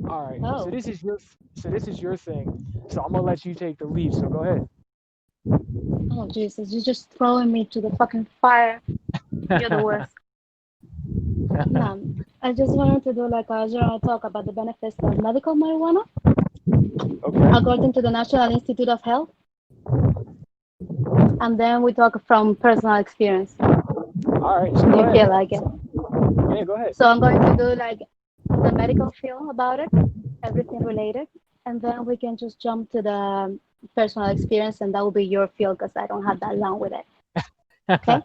All right. So Oh, this is your thing. So I'm gonna let you take the lead. So go ahead. oh Jesus, you're just throwing me to the fucking fire. You're the worst. Yeah, I just wanted to do like a general talk about the benefits of medical marijuana Okay. according to the National Institute of Health, and then we talk from personal experience, All right. So if go you ahead. feel like it. Yeah, go ahead. So I'm going to do like the medical feel about it, everything related, and then we can just jump to the personal experience, and that will be your field because I don't have that long with it. Okay?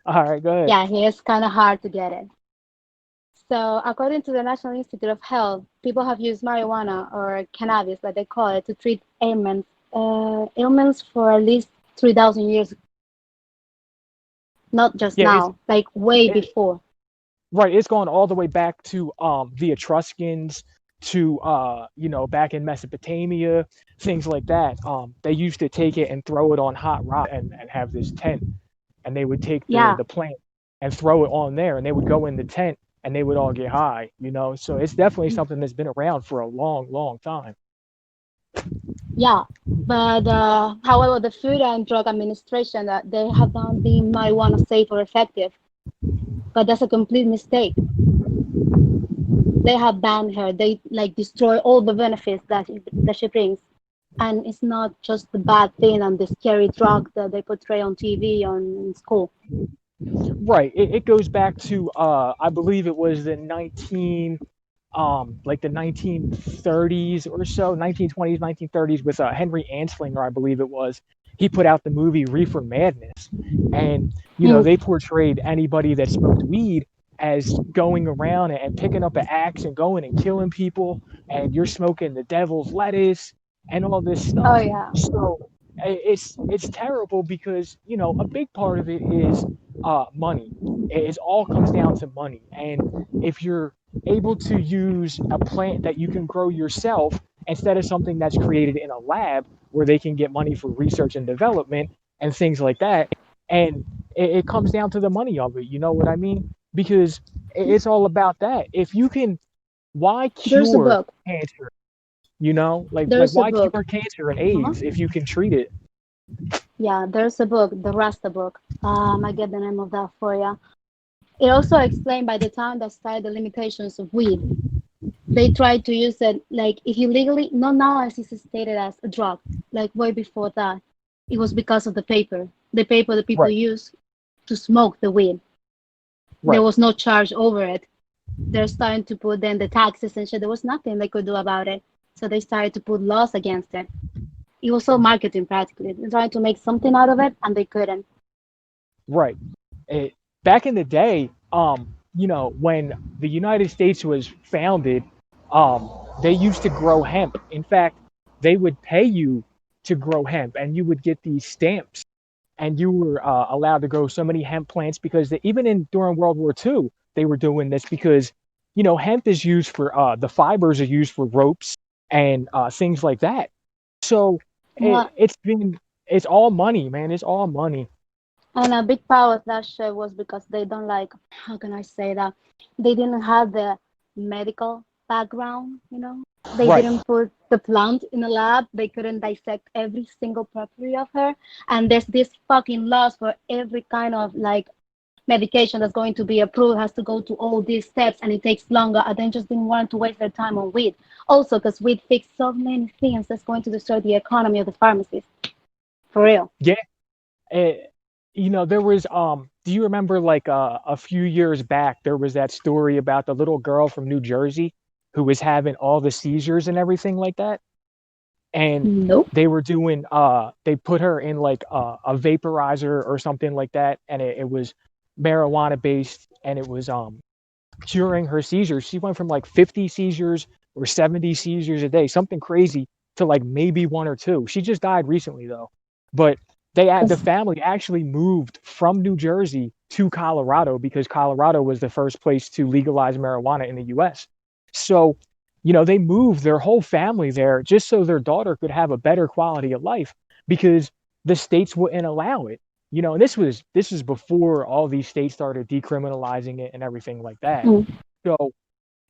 All right. Go ahead. Yeah, it's kind of hard to get it. So, according to the National Institute of Health, people have used marijuana or cannabis, like they call it, to treat ailments for at least 3,000 years, not just Yeah. It's now, like way it, before. right. It's going all the way back to the Etruscans to back in Mesopotamia, things like that. They used to take it and throw it on hot rock and have this tent, and they would take the Yeah, the plant and throw it on there, and they would go in the tent and they would all get high. So it's definitely something that's been around for a long, long time. yeah. But however, the Food and Drug Administration they have not deemed marijuana safe or effective, but that's a complete mistake. They have banned her. They like destroy all the benefits that she brings. And it's not just the bad thing and the scary drug that they portray on TV on in school. Right. It goes back to I believe it was the 1930s or so, 1920s, 1930s, with Henry Anslinger, I believe it was. He put out the movie Reefer Madness, and Mm. they portrayed anybody that smoked weed as going around and picking up an axe and going and killing people, and you're smoking the devil's lettuce and all this Oh stuff. yeah. So it's terrible because a big part of it is money. It all comes down to money, and if you're able to use a plant that you can grow yourself instead of something that's created in a lab where they can get money for research and development and things like that. And it comes down to the money of it. You know what I mean? Because it's all about that. If you can, why There's a cure book. cancer? Like There's a why book. cure cancer and Uh-huh. AIDS if you can treat it? Yeah, there's a book, the Rasta book. I get the name of that for you. It also explained by the time that started the limitations of weed. They tried to use it like if you legally, not now as it's stated as a drug, like way before that. It was because of the paper that people Right, use to smoke the weed. There right. was no charge over it. They're starting to put then the taxes and shit. There was nothing they could do about it. So they started to put laws against it. It was all marketing practically. They're trying to make something out of it and they couldn't. Right. Back in the day, when the United States was founded, they used to grow hemp. In fact, they would pay you to grow hemp, and you would get these stamps, and you were allowed to grow so many hemp plants because even during World War II, they were doing this because hemp is used for the fibers are used for ropes and things like that. So Well, it's all money, man. It's all money. and a big part of that shit was because they don't like, how can I say that? They didn't have the medical background, you know? They Right. didn't put the plant in a lab. They couldn't dissect every single property of her. And there's this fucking laws for every kind of like medication that's going to be approved has to go to all these steps and it takes longer. And they just didn't want to waste their time on weed. Also, because weed fixes so many things that's going to destroy the economy of the pharmacies. For real. Yeah. Eh, there was do you remember like a few years back there was that story about the little girl from New Jersey who was having all the seizures and everything like that? And Nope. they put her in like a vaporizer or something like that, and it was marijuana based, and it was curing her seizures. She went from like 50 seizures or 70 seizures a day, something crazy, to like maybe one or two. She just died recently though. But the That's family actually moved from New Jersey to Colorado because Colorado was the first place to legalize marijuana in the US. So, they moved their whole family there just so their daughter could have a better quality of life because the states wouldn't allow it. And this was before all these states started decriminalizing it and everything like that. mm. So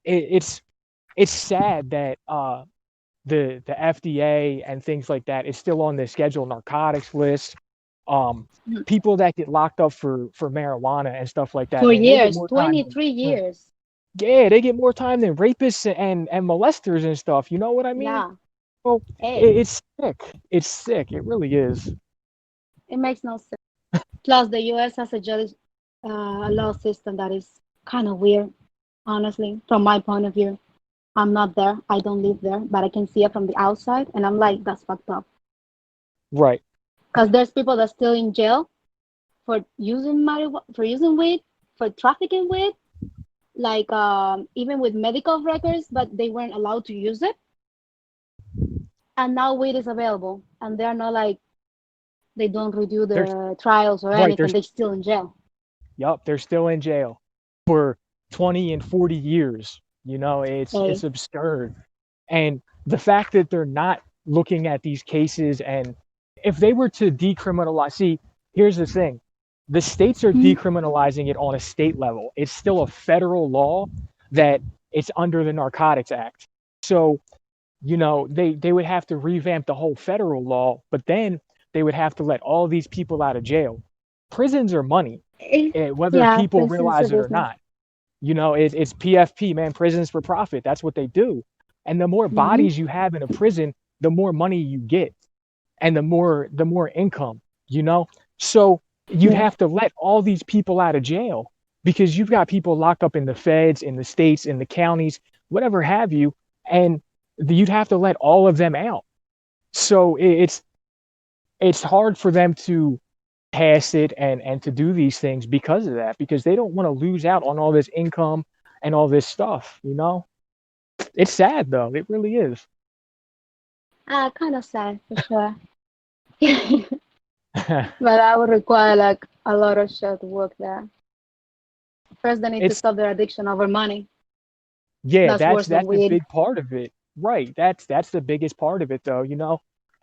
it's it's sad that the FDA and things like that is still on the scheduled narcotics list. Um, Mhm. People that get locked up for marijuana and stuff like that, For man, they get years, more time 23 than years. yeah, they get more time than rapists and molesters and stuff. You know what I mean? Yeah. Well, Hey, it's sick. It's sick. It really is. it makes no sense. Plus, the US has a law system that is kind of weird, honestly, from my point of view. I'm not there. I don't live there, but I can see it from the outside, and I'm like, that's fucked up. Right. Because there's people that's still in jail for using marijuana, for using weed, for trafficking weed, like even with medical records, but they weren't allowed to use it. And now weed is available, and they're not like they don't redo There's the trials or right. anything. They're still in jail. Yup. They're still in jail for 20 and 40 years. You know, it's Hey, absurd. And the fact that they're not looking at these cases, and if they were to decriminalize, see, here's the thing. The states are hmm, decriminalizing it on a state level. It's still a federal law that it's under the Narcotics Act. So, they would have to revamp the whole federal law, but then they would have to let all these people out of jail. Prisons are money, eh, whether yeah, people prisons are realize it or business. not. It's PFP, man, prisons for profit. That's what they do. And the more Hmm. bodies you have in a prison, the more money you get and the more income, you know? So you'd Yeah, have to let all these people out of jail because you've got people locked up in the feds, in the states, in the counties, whatever have you, and you'd have to let all of them out. So it's hard for them to pass it and to do these things because of that, because they don't want to lose out on all this income and all this stuff. It's sad though, it really is. kind of sad for sure. But I would require like a lot of shit to work there. First, they need to It's stop their addiction over money. Yeah, That's that's worse than that's a weed. big part of it. Right. That's the biggest part of it though.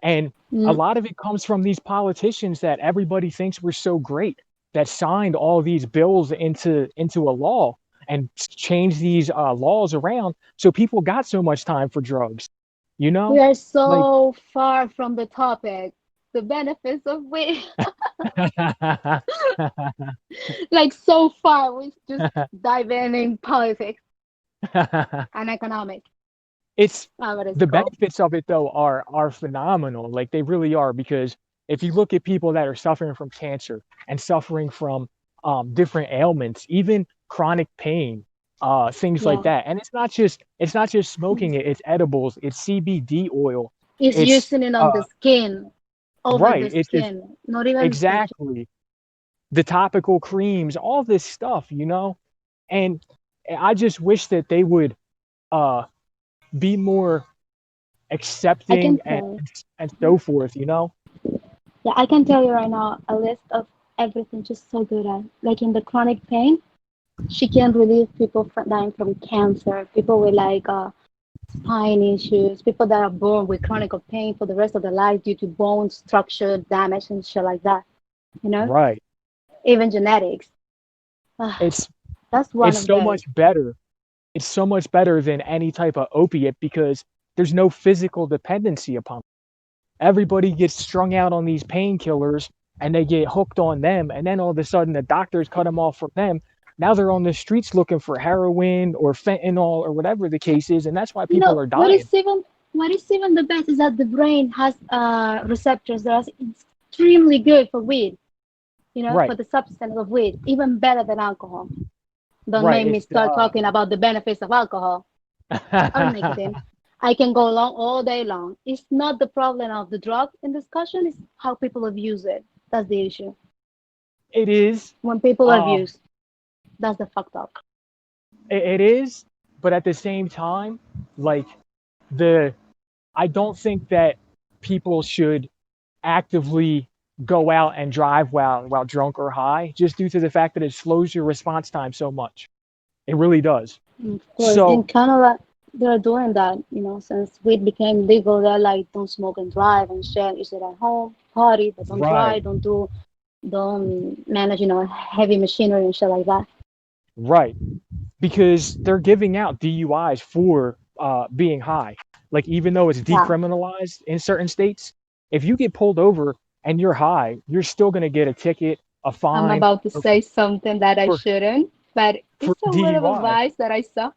And a Mm, lot of it comes from these politicians that everybody thinks were so great that signed all these bills into a law and changed these laws around so people got so much time for drugs. You we know? are Like so far from the topic. The benefits of weed, like so far, we just dive in politics and economics. it's What is the it called? benefits of it though are phenomenal, like they really are, because if you look at people that are suffering from cancer and suffering from different ailments, even chronic pain, things like Yeah, that, and it's not just smoking it, it's edibles, it's CBD oil, it's it's using it on the skin, over the right, it's skin, not even like exactly the topical creams, all this stuff. And I just wish that they would uh be more I can accepting and tell. and so forth. Yeah, I can tell you right now a list of everything she's so good at. Like in the chronic pain, she can relieve people from dying from cancer, people with like spine issues, people that are born with chronic pain for the rest of their life due to bone structure damage and shit like that. You know, Right. even genetics. Ah, It's that's one it's of so those. much better. It's so much better than any type of opiate because there's no physical dependency upon it. Everybody gets strung out on these painkillers and they get hooked on them, and then all of a sudden the doctors cut them off from them. Now they're on the streets looking for heroin or fentanyl or whatever the case is, and that's why You people know are dying. what is even the best is that the brain has receptors that are extremely good for weed. You know, for Right. the substance of weed, even better than alcohol. Don't Right. make me It's start talking about the benefits of alcohol or nicotine. I can go along all day long. It's not the problem of the drug in discussion, it's how people abuse it. That's the issue. it is. When people Um, abuse, that's the fucked up. it is, but at the same time, like the I don't think that people should actively go out and drive while drunk or high, just due to the fact that it slows your response time so much. It really does. And of course, in So Canada, they're doing that, since weed became legal. They're like, don't smoke and drive and shit. You sit at home, party, but don't right, drive, don't manage, heavy machinery and shit like that. right, because they're giving out DUIs for being high. Like even though it's Yeah, decriminalized in certain states, if you get pulled over and you're high, you're still gonna get a ticket, a I'm fine about to say something that I for shouldn't, but for it's a word of DUI. advice that I saw.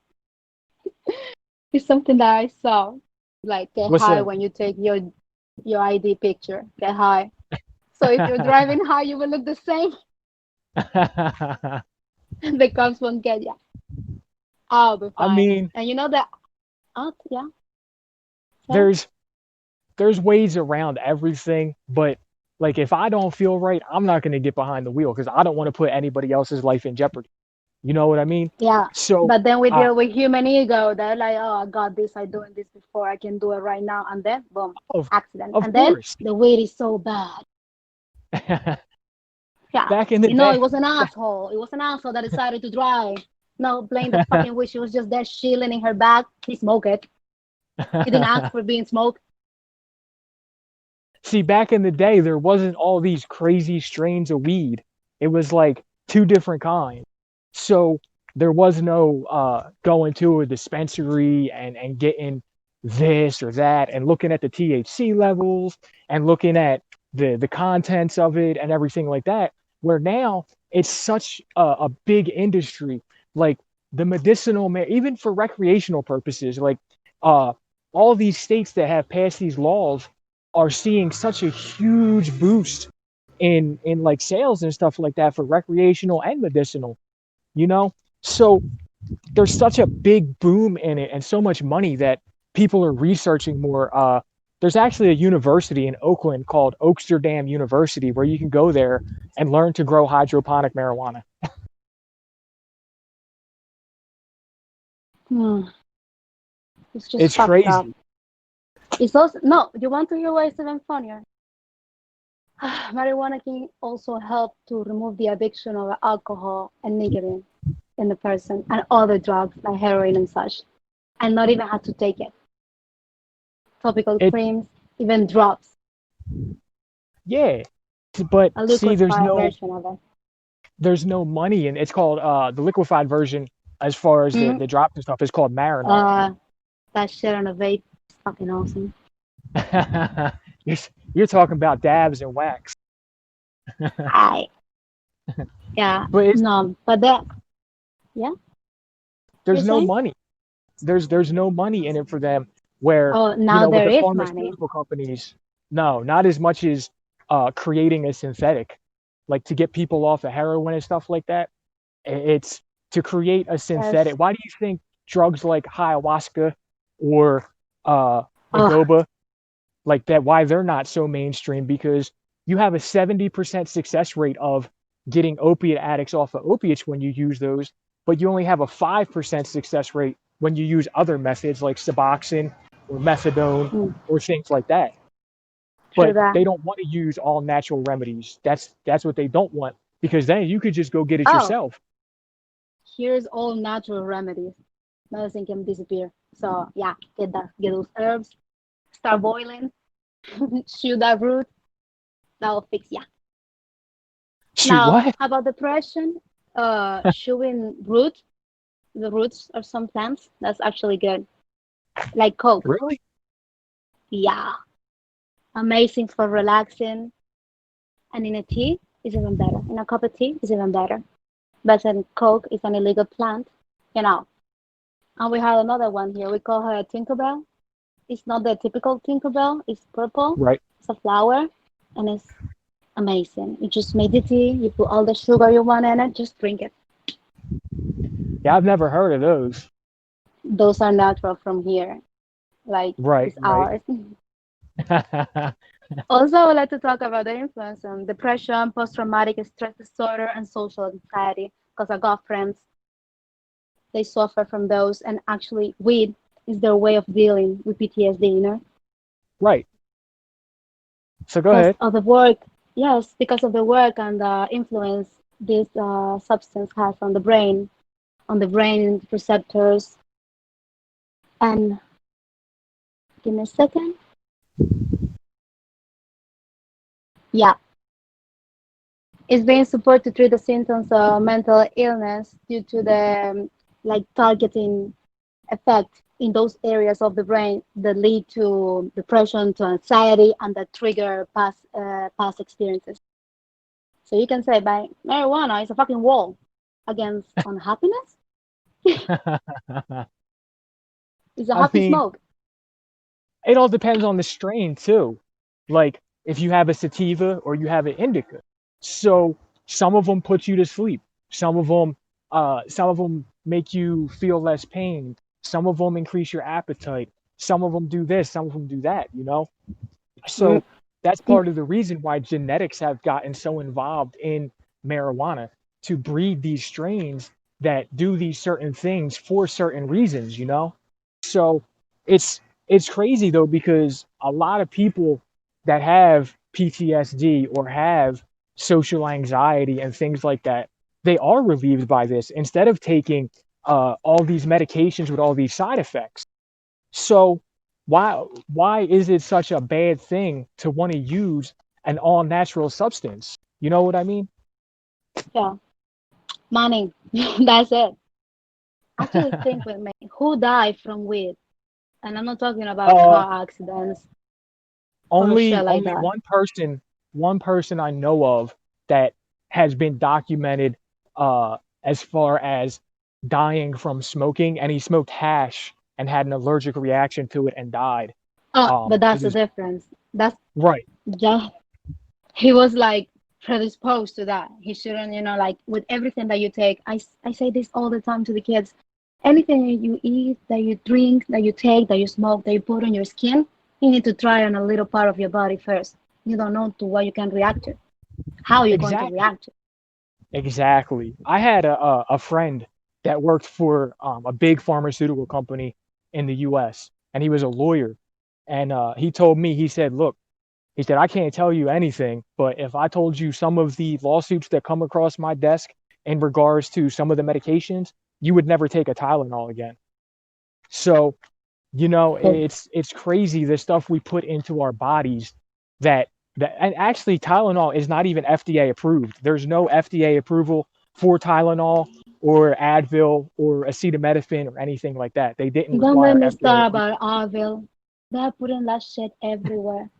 It's something that I saw. Like get What's high that? when you take your ID picture. Get high. So if you're driving high, you will look the same. The cops won't get you. I'll be I fine. mean, And you know that? Oh, yeah. So, there's there's ways around everything, but like if I don't feel right, I'm not gonna get behind the wheel because I don't want to put anybody else's life in jeopardy. You know what I mean? yeah. So, But then we uh, deal with human ego. They're like, oh, I got this. I'm doing this before. I can do it right now. And then, boom, of accident. of And then course, the weed is so bad. Yeah. back in the You know, day, it was an asshole. It was an asshole that decided to drive. No, blame the fucking weed. She was just there chilling in her bag. He smoked it. He didn't ask for being smoked. see, back in the day, there wasn't all these crazy strains of weed. It was like two different kinds. So there was no going to a dispensary and getting this or that and looking at the THC levels and looking at the contents of it and everything like that. Where now it's such a big industry, like the even for recreational purposes, like uh, all these states that have passed these laws are seeing such a huge boost in like sales and stuff like that for recreational and medicinal, you know? So there's such a big boom in it and so much money that people are researching more. There's actually a university in Oakland called Oaksterdam University where you can go there and learn to grow hydroponic marijuana. Hmm. It's just It's fucked up. crazy. It's also, no, you want to hear why it's even funnier? Marijuana can also help to remove the addiction of alcohol and nicotine in the person and other drugs like heroin and such, and not even have to take it. Topical It creams, even drops, Yeah, but a see, liquefied version of it. there's no money, and it's called the liquefied version. As far as Mm, the drops and stuff, is called Marinol. uh, that shit on a vape is fucking awesome. you're, you're talking about dabs and wax, I, yeah, but no, but that, yeah, you're there's no saying? money. There's no money in it for them. Where Oh, now with there the is money. pharmaceutical companies, no, not as much as creating a synthetic, like to get people off of heroin and stuff like that. It's to create a Yes. synthetic. Why do you think drugs like ayahuasca or Oh, agoba like that? Why they're not so mainstream? Because you have a 70% success rate of getting opiate addicts off of opiates when you use those, but you only have a 5% success rate when you use other methods like Suboxone or methadone mm, or things like that. true But that. they don't want to use all natural remedies. That's what they don't want because then you could just go get it Oh, yourself. here's all natural remedies. Medicine can disappear. So yeah, get those herbs, start boiling, shoot that root, that'll fix ya. Shoot, Now, what? how about depression? Chewing the roots of some plants, that's actually good. Like Coke. Really? Yeah. Amazing for relaxing. And in a tea is even better. In a cup of tea is even better. But then Coke is an illegal plant, you know. And we have another one here. We call her a Tinkerbell. It's not the typical Tinkerbell. It's purple. Right. It's a flower, and it's amazing. You just make the tea. You put all the sugar you want in it. Just drink it. Yeah, I've never heard of those. Those are natural from here. Like Right, it's right. ours. Also, I would like to talk about the influence on depression, post-traumatic stress disorder, and social anxiety. Because I got friends, they suffer from those, and actually, weed is their way of dealing with PTSD. You know, Right. So go because ahead. of the work. Yes, because of the work and the influence this substance has on the brain receptors. And give me a second. Yeah, it's being supposed to treat the symptoms of mental illness due to the like targeting effect in those areas of the brain that lead to depression, to anxiety, and that trigger past experiences. So you can say, by marijuana is a fucking wall against unhappiness. It's a I happy mean, smoke. it all depends on the strain too. Like if you have a sativa or you have an indica. So some of them put you to sleep. Some of them make you feel less pain. Some of them increase your appetite. Some of them do this, some of them do that, you know? Mm. So that's part of the reason why genetics have gotten so involved in marijuana to breed these strains that do these certain things for certain reasons, you know? So it's crazy though because a lot of people that have PTSD or have social anxiety and things like that, they are relieved by this instead of taking all these medications with all these side effects. So why is it such a bad thing to want to use an all natural substance? You know what I mean? Yeah, money. That's it. Actually, think with me. Who died from weed? And I'm not talking about Uh, car accidents or only shit like only that. one person I know of that has been documented as far as dying from smoking, and he smoked hash and had an allergic reaction to it and died. Oh, but It that's the was difference. That's right. just he was like predisposed to that. He shouldn't, like with everything that you take. I say this all the time to the kids. Anything that you eat, that you drink, that you take, that you smoke, that you put on your skin, you need to try on a little part of your body first. You don't know to what you can react to, how you're going to Exactly. react to. Exactly. I had a friend that worked for a big pharmaceutical company in the US, and he was a lawyer. And he told me, he said, look, he said, I can't tell you anything, but if I told you some of the lawsuits that come across my desk in regards to some of the medications, you would never take a Tylenol again. So, So it's crazy the stuff we put into our bodies that and actually Tylenol is not even FDA approved. There's no FDA approval for Tylenol or Advil or acetaminophen or anything like that. They didn't don't let require me FDA start approval. about Arville. They're putting that shit everywhere.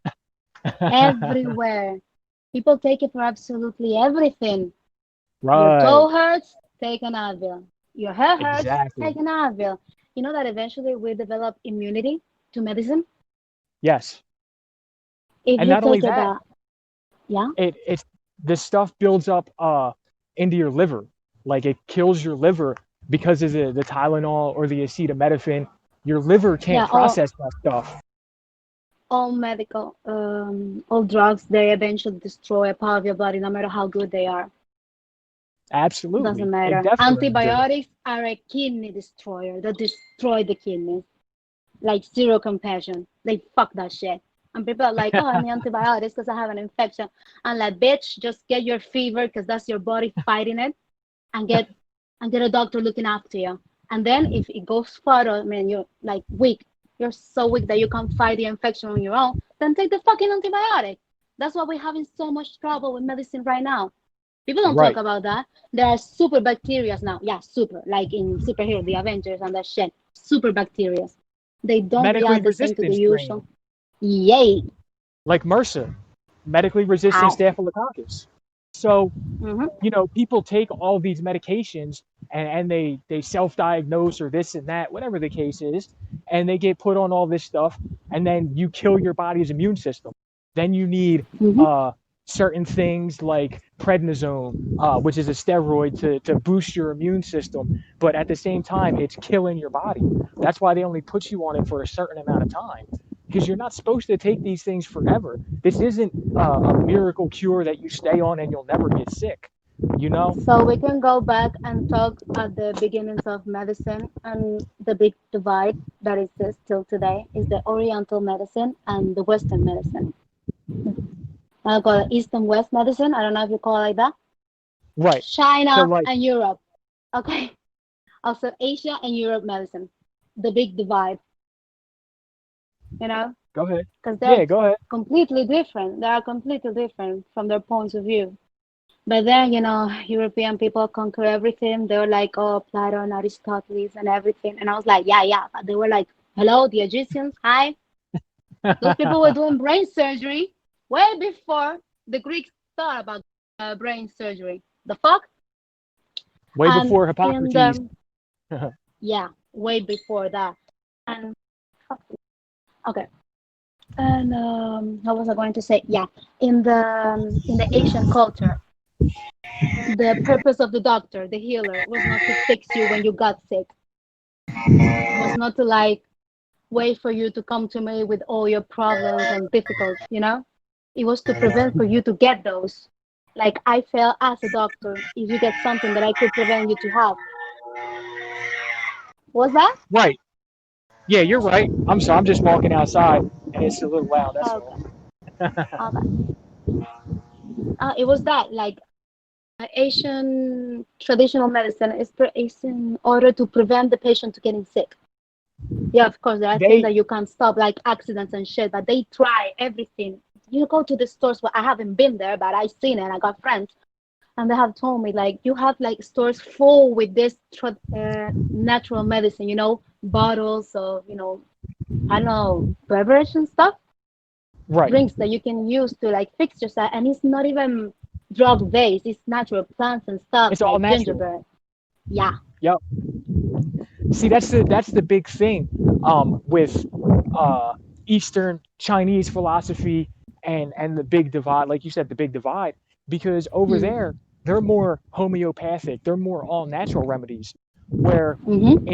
Everywhere. People take it for absolutely everything. Your Right. toe hurts, take an Advil. Your hair hurts, Exactly. take an Advil. You know that eventually we develop immunity to medicine Yes. if And you not only take it that, that. Yeah, it's this stuff builds up into your liver. Like it kills your liver because of the Tylenol or the acetaminophen. Your liver can't yeah. All process that stuff. all medical, all drugs, they eventually destroy a part of your body, no matter how good they are. Doesn't Absolutely. It matter. definitely do. Antibiotics are a kidney destroyer. They destroy the kidneys. Like zero compassion. They fuck that shit. And people are like, oh, I need antibiotics because I have an infection. And like, bitch, just get your fever because that's your body fighting it, and get a doctor looking after you. And then if it goes further, I mean, you're like weak. You're so weak that you can't fight the infection on your own. Then take the fucking antibiotic. That's why we're having so much trouble with medicine right now. People don't talk Right. about that. There are super bacteria now. Yeah, super. Like in superhero, the Avengers and that shit. Super bacteria. They don't Medically react the same to the resistant strain, usual. Yay. like MRSA, medically resistant I, staphylococcus. So, mhm. people take all these medications and they self-diagnose or this and that, whatever the case is, and they get put on all this stuff, and then you kill your body's immune system. Then you need Mhm. uh, certain things like prednisone, which is a steroid to boost your immune system, but at the same time, it's killing your body. That's why they only put you on it for a certain amount of time. Because you're not supposed to take these things forever. This isn't a miracle cure that you stay on and you'll never get sick. You know? So we can go back and talk at the beginnings of medicine, and the big divide that exists till today is the Oriental medicine and the Western medicine. I call it East and West medicine. I don't know if you call it like that. Right. So China like, and Europe. Okay. Also Asia and Europe medicine. The big divide, you know, go ahead. because they're Yeah, go ahead. completely different. They are completely different from their points of view. But then, European people conquer everything. They were like, oh, Plato, Aristotle, and everything. And I was like, yeah, yeah. But they were like, hello, the Egyptians, hi. Those people were doing brain surgery way before the Greeks thought about brain surgery. The fuck? Way And before in Hippocrates. the, yeah, way before that. And, okay. And what was I going to say? Yeah, in the Asian culture, the purpose of the doctor, the healer, was not to fix you when you got sick. Was not to like wait for you to come to me with all your problems and difficulties. It was to prevent for you to get those. Like I felt as a doctor, if you get something that I could prevent you to have. Was that? Right. Yeah, you're right. I'm sorry. I'm just walking outside and it's a little loud. That's Okay. all. Okay. It was that like Asian traditional medicine is in order to prevent the patient to getting sick. Yeah, of course, there are things They that you can't stop, like accidents and shit, but they try everything. You go to the stores, well, I haven't been there, but I've seen it. I got friends, and they have told me, like, you have like stores full with this natural medicine, bottles of, I don't know, beverage and stuff, right. drinks that you can use to like fix yourself, and it's not even drug based, it's natural plants and stuff It's all like natural. gingerbread. Yeah. Yep. See, that's the big thing with uh, Eastern Chinese philosophy and the big divide, like you said, the big divide, because over Mm. there they're more homeopathic, they're more all natural remedies, where Mm-hmm.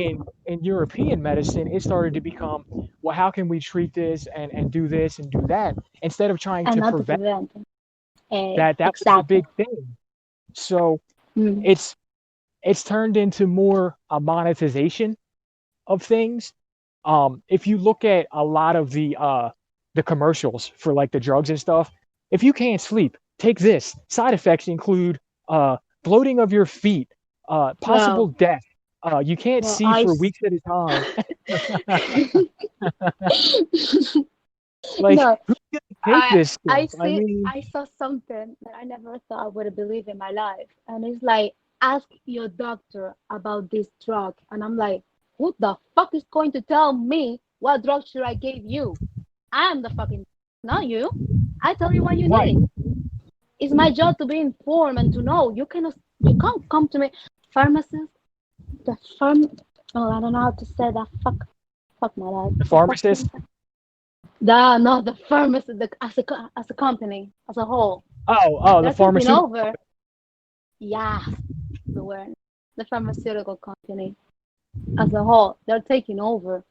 in European medicine it started to become, well, how can we treat this and do this and do that instead of trying And to not to prevent prevent. that was the Exactly. big thing. So Mm. it's it's turned into more a monetization of things. If you look at a lot of the commercials for like the drugs and stuff, if you can't sleep, take this. Side effects include bloating of your feet, possible Well, death. You can't well, see for weeks at a time. Like, no, who's gonna take I this I stuff? I see mean, I saw something that I never thought I would have believed in my life, and it's like ask your doctor about this drug, and I'm like, who the fuck is going to tell me what drug should I give you? I am the fucking not you. I tell you what you right, need. It's my job to be informed and to know. You can't come to me, pharmacist. The firm. Oh, I don't know how to say that. Fuck my life. the The fuck pharmacist. thing. No, the pharmacist, as a company, as a whole, Oh, the they're taking pharmaceutical. over. Yeah, the word. The pharmaceutical company as a whole, they're taking over.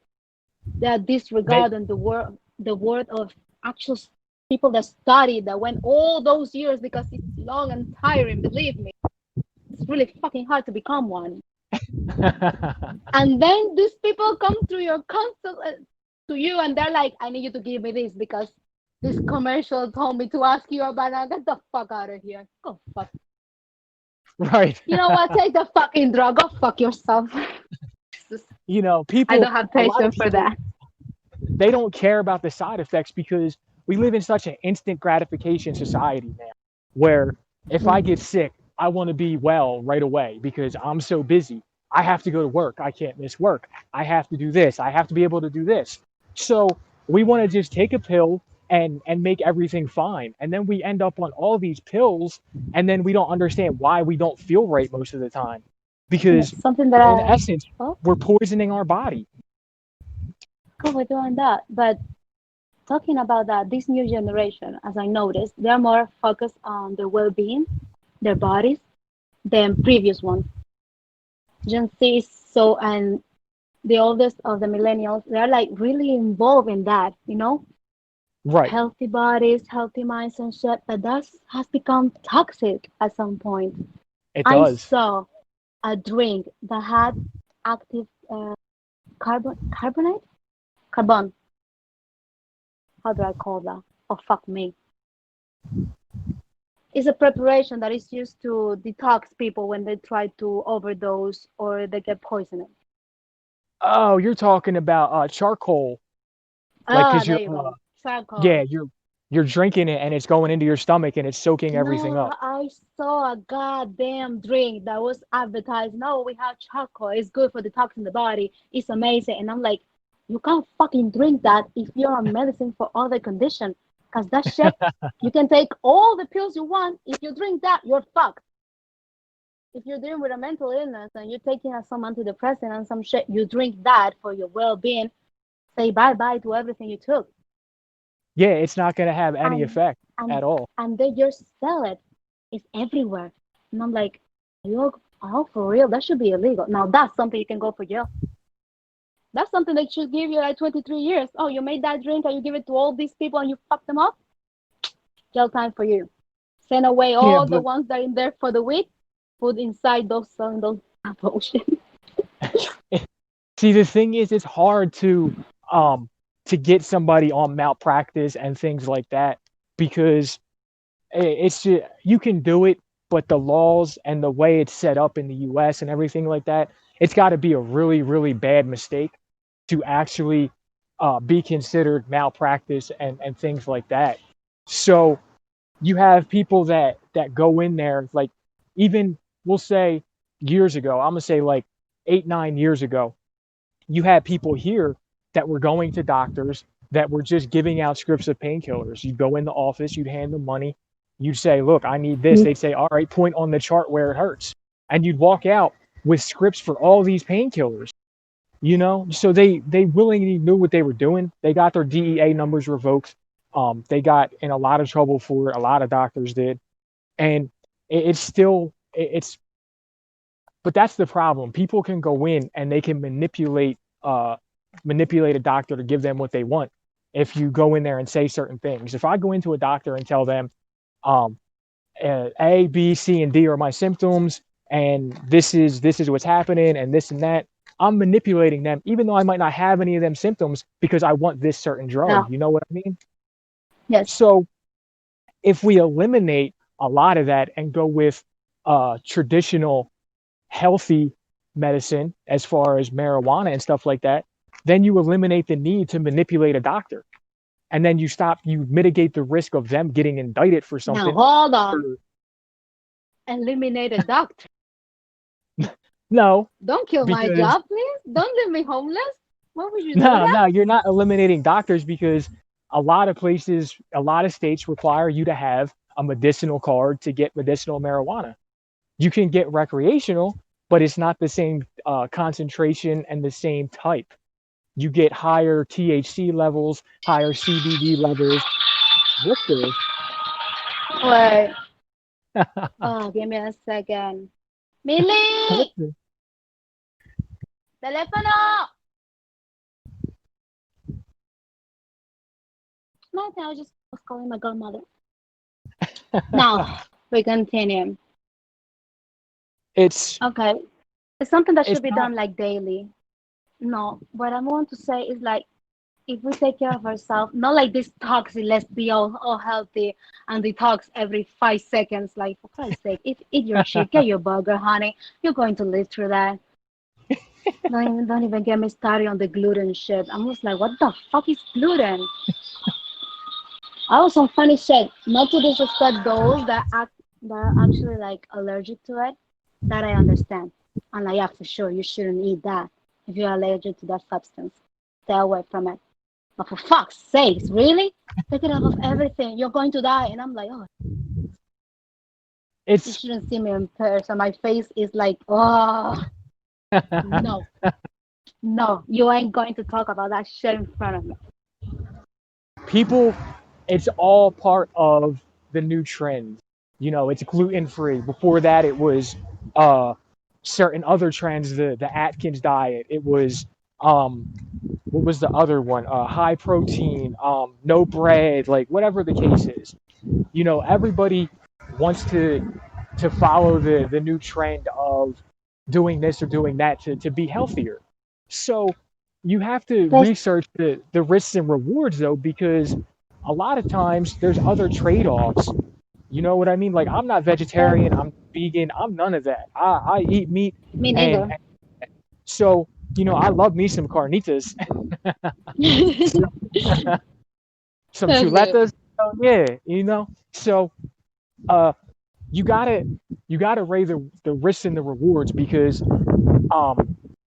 They're They disregarding the word of actual people that studied, that went all those years, because it's long and tiring. Believe me, it's really fucking hard to become one. And then these people come through your consult to you, and they're like, I need you to give me this because this commercial told me to ask you about it. Get the fuck out of here. Go fuck. right. You know what? Take the fucking drug. Go fuck yourself. I People, don't have a lot of patience for people, that. they don't care about the side effects because we live in such an instant gratification society now, where if I Mm. get sick, I want to be well right away because I'm so busy. I have to go to work. I can't miss work. I have to do this. I have to be able to do this. So we want to just take a pill and make everything fine. And then we end up on all these pills and then we don't understand why we don't feel right most of the time. Yeah, Because something that in I. essence, Oh, we're poisoning our body. cool, we're doing that. But talking about that, this new generation, as I noticed, they're more focused on their well-being, their bodies, than previous ones. Gen Z is so, and the oldest of the millennials, they're like really involved in that. Right. Healthy bodies, healthy minds and shit, but that has become toxic at some point. It I does. saw a drink that had active carbon. How do I call that? Oh, fuck me. It's a preparation that is used to detox people when they try to overdose or they get poisoned. Oh, you're talking about charcoal, like Ah, because there you're you go. yeah, Charcoal. you're drinking it and it's going into your stomach and it's soaking everything No, up. I saw a goddamn drink that was advertised. No, we have chocolate. It's good for detoxing the body. It's amazing. And I'm like, you can't fucking drink that if you're on medicine for other condition. Because that shit, you can take all the pills you want. If you drink that, you're fucked. If you're dealing with a mental illness and you're taking some antidepressant and some shit, you drink that for your well-being. Say bye-bye to everything you took. Yeah, it's not going to have any And effect and at all. and they just sell it. It's everywhere. And I'm like, you oh for real? That should be illegal. Now that's something you can go for jail. That's something they should give you like 23 years. Oh, you made that drink and you give it to all these people and you fuck them up? Jail time for you. Send away Yeah, all the but ones that are in there for the weed. Put inside those selling those bullshit. see, the thing is, it's hard um to get somebody on malpractice and things like that because it's just, you can do it, but the laws and the way it's set up in the U.S. and everything like that, it's got to be a really, really bad mistake to actually be considered malpractice and things like that. So you have people that go in there, like, even, we'll say, years ago, I'm gonna say like 8, 9 years ago, you had people here that were going to doctors that were just giving out scripts of painkillers. You'd go in the office, you'd hand them money, you'd say, look, I need this. They'd say, all right, point on the chart where it hurts. And you'd walk out with scripts for all these painkillers, you know? So they willingly knew what they were doing. They got their DEA numbers revoked. They got in a lot of trouble for it. A lot of doctors did. And it's still, it's, but that's the problem. People can go in and they can manipulate a doctor to give them what they want. If you go in there and say certain things, if I go into a doctor and tell them, um, A, B, C, and D are my symptoms, and this is what's happening, and this and that, I'm manipulating them, even though I might not have any of them symptoms, because I want this certain drug. No. You know what I mean? Yes. So if we eliminate a lot of that and go with traditional healthy medicine as far as marijuana and stuff like that, then you eliminate the need to manipulate a doctor. And then you mitigate the risk of them getting indicted for Now something. hold on. Eliminate a doctor. No, Don't kill my because job, please. Don't leave me homeless. Why would you do that? no, you're not eliminating doctors because a lot of places, a lot of states require you to have a medicinal card to get medicinal marijuana. You can get recreational, but it's not the same concentration and the same type. You get higher THC levels, higher CBD levels. What the? Wait. Oh, give me a second. What Millie! the? Telefono! Nothing, I just was calling my godmother. Now, we continue. It's Okay. It's something that it's should be not. done like daily. No, what I want to say is like, if we take care of ourselves, not like this toxic, let's be all healthy and detox every 5 seconds. Like, for Christ's sake, eat your shit, get your burger, honey. You're going to live through that. Don't even get me started on the gluten shit. I'm just like, what the fuck is gluten? I was some funny shit. Not to disrespect those that are actually like allergic to it. That I understand. I'm like, yeah, for sure, you shouldn't eat that if you're allergic to that substance. Stay away from it. But for fuck's sakes, really? Take it out of everything. You're going to die. And I'm like, oh, you It's shouldn't see me in person. My face is like, oh, no, no, you ain't going to talk about that shit in front of me. people. It's all part of the new trend. You know, it's gluten free. Before that, it was uh, certain other trends. The Atkins diet. It was what was the other one? High protein, no bread, like whatever the case is. You know, everybody wants to follow the new trend of doing this or doing that to be healthier. So you have to There's, research the risks and rewards though, because a lot of times there's other trade-offs. You know what I mean? Like, I'm not there's, vegetarian, I'm vegan, I'm none of that. I eat meat, me and, neither. and so you know I love me some carnitas, some That's it. chuletas. yeah, so uh you gotta you gotta weigh the risks and the rewards, because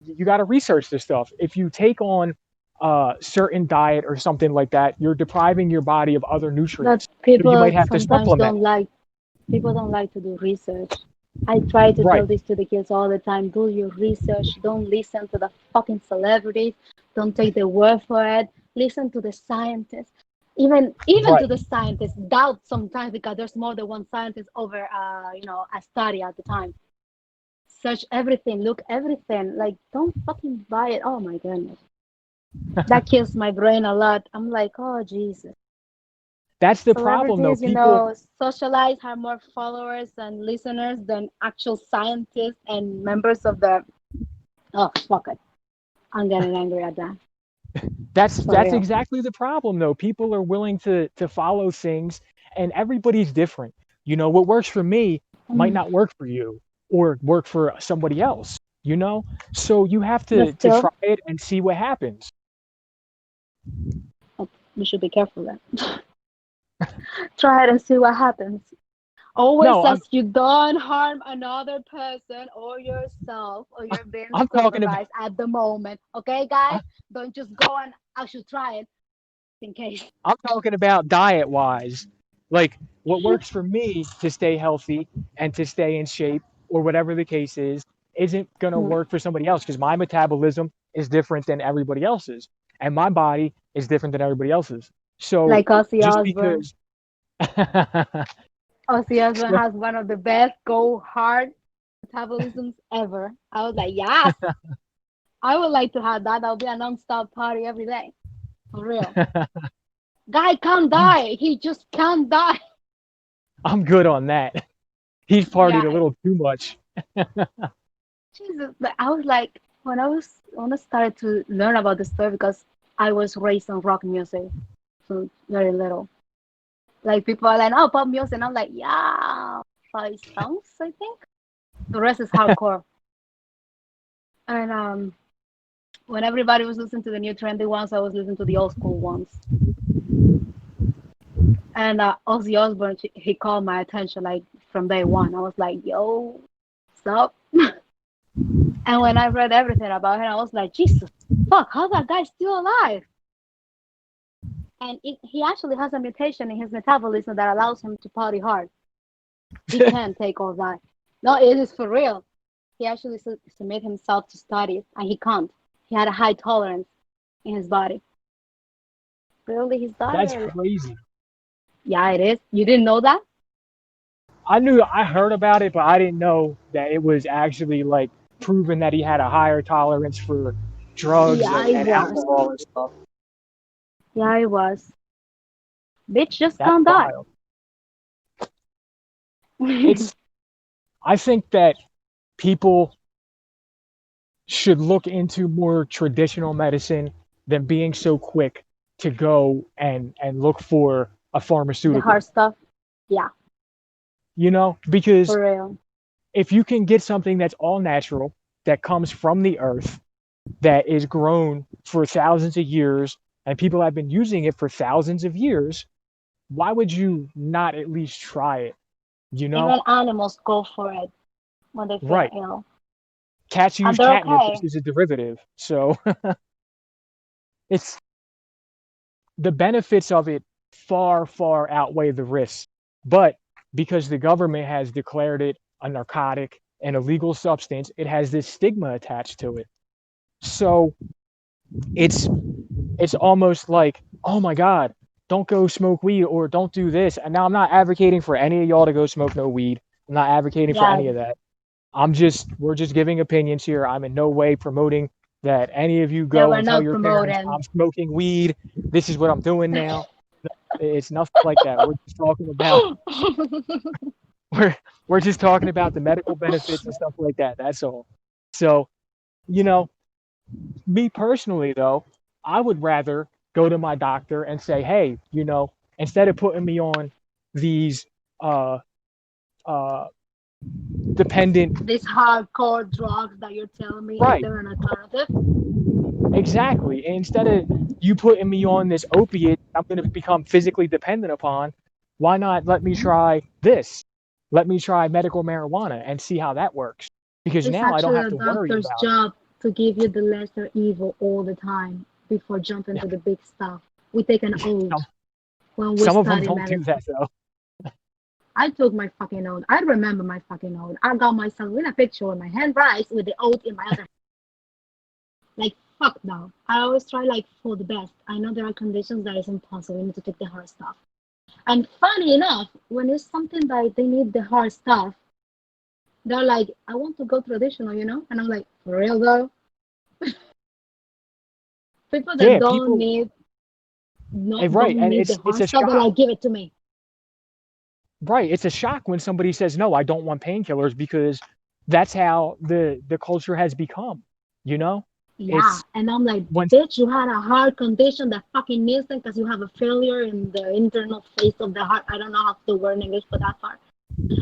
you gotta research this stuff. If you take on a certain diet or something like that, you're depriving your body of other But nutrients, so you might people have to sometimes supplement. don't like to do research. I try to Right, tell this to the kids all the time. Do your research. Don't listen to the fucking celebrities. Don't take their word for it. Listen to the scientists. Even right. to the scientists, doubt sometimes because there's more than one scientist over a study at the time. Search everything, look everything. Like don't fucking buy it. Oh my goodness. That kills my brain a lot. I'm like, oh Jesus. That's the problem, though. Celebrities, People, socialize, have more followers and listeners than actual scientists and members of the. Oh, fuck it. I'm getting angry at that. For that's real. exactly the problem, though. People are willing to follow things, and everybody's different. What works for me might Mm. not work for you, or work for somebody else. So you have But to try still, it and see what happens. oh, we should be careful then. Try it and see what happens. Always No, says you don't harm another person or yourself, or you're being I'm talking about supervised at the moment. Okay, guys? I- Don't just go and I should try it in case. I'm talking about diet wise. Like, what works for me to stay healthy and to stay in shape, or whatever the case is, isn't going to Mm. work for somebody else, because my metabolism is different than everybody else's, and my body is different than everybody else's. So Like Ozzy just Osbourne. because Ozzy Osbourne so, has one of the best go hard metabolisms ever. I was like, yes, I would like to have that. That would be a non-stop party every day. For real. Guy can't I'm die. He just can't die. I'm good on that. He's partied Yeah. a little too much. Jesus. But I was like, when I started to learn about the story, because I was raised on rock music from very little. Like people are like, oh, pop music. And I'm like, yeah, 5 songs, I think. The rest is hardcore. And when everybody was listening to the new trendy ones, I was listening to the old school ones. And Ozzy Osbourne, he called my attention like from day one. I was like, yo, what's up? And when I read everything about him, I was like, Jesus, fuck, how's that guy still alive? And he actually has a mutation in his metabolism that allows him to party hard. He can't take all that. No, it is for real. He actually submit himself to studies, and he can't. He had a high tolerance in his body. Really, his That's daughter? crazy. Yeah, it is. You didn't know that? I heard about it, but I didn't know that it was actually like proven that he had a higher tolerance for drugs Yeah, it and was. alcohol and stuff. Yeah, it was. Bitch just That's can't die. wild. It's I think that people should look into more traditional medicine than being so quick to go and look for a The pharmaceutical. hard stuff. Yeah, Because for real. if you can get something that's all natural, that comes from the earth, that is grown for thousands of years, and people have been using it for thousands of years, why would you not at least try it? You know? Even animals go for it when they feel Right. ill. Cats use And they're catnip, okay. which is a derivative. So it's the benefits of it far, far outweigh the risks. But because the government has declared it a narcotic, an illegal substance, it has this stigma attached to it. So it's it's almost like, oh my God, don't go smoke weed, or don't do this. And now I'm not advocating for any of y'all to go smoke no weed. I'm not advocating for Yeah, any of that. We're just giving opinions here. I'm in no way promoting that any of you yeah, go we're and tell not your parents promoting. I'm smoking weed. This is what I'm doing now. It's nothing like that. We're we're just talking about the medical benefits and stuff like that. That's all. So, you know, me personally though, I would rather go to my doctor and say, hey, instead of putting me on these uh uh dependent. These hardcore drugs that you're telling me, is Right. there an alternative? Exactly. And instead of you putting me on this opiate I'm going to become physically dependent upon. Why not let me try this? Let me try medical marijuana and see how that works. Because It's now I don't actually have a to worry doctor's about job to give you the lesser evil all the time before jumping it. to the big stuff. We take an oath some, when we some of them study don't do medicine. that though. I took my fucking oath. I remember my fucking oath. I got myself in a picture with my hand raised with the oath in my other hand. Like, fuck no. I always try, like, for the best. I know there are conditions that is impossible. You need to take the hard stuff. And funny enough, when it's something that they need the hard stuff, they're like, I want to go traditional, you know? And I'm like, for real though? People that Yeah, don't people, need, not right, don't and need the it's hard a stuff, they're shock. like, give it to me. Right, it's a shock when somebody says, "No, I don't want painkillers," because that's how the culture has become, you know? Yeah. It's And I'm like, when bitch, you had a heart condition that fucking needs it because you have a failure in the internal phase of the heart. I don't know how to word in English for that part.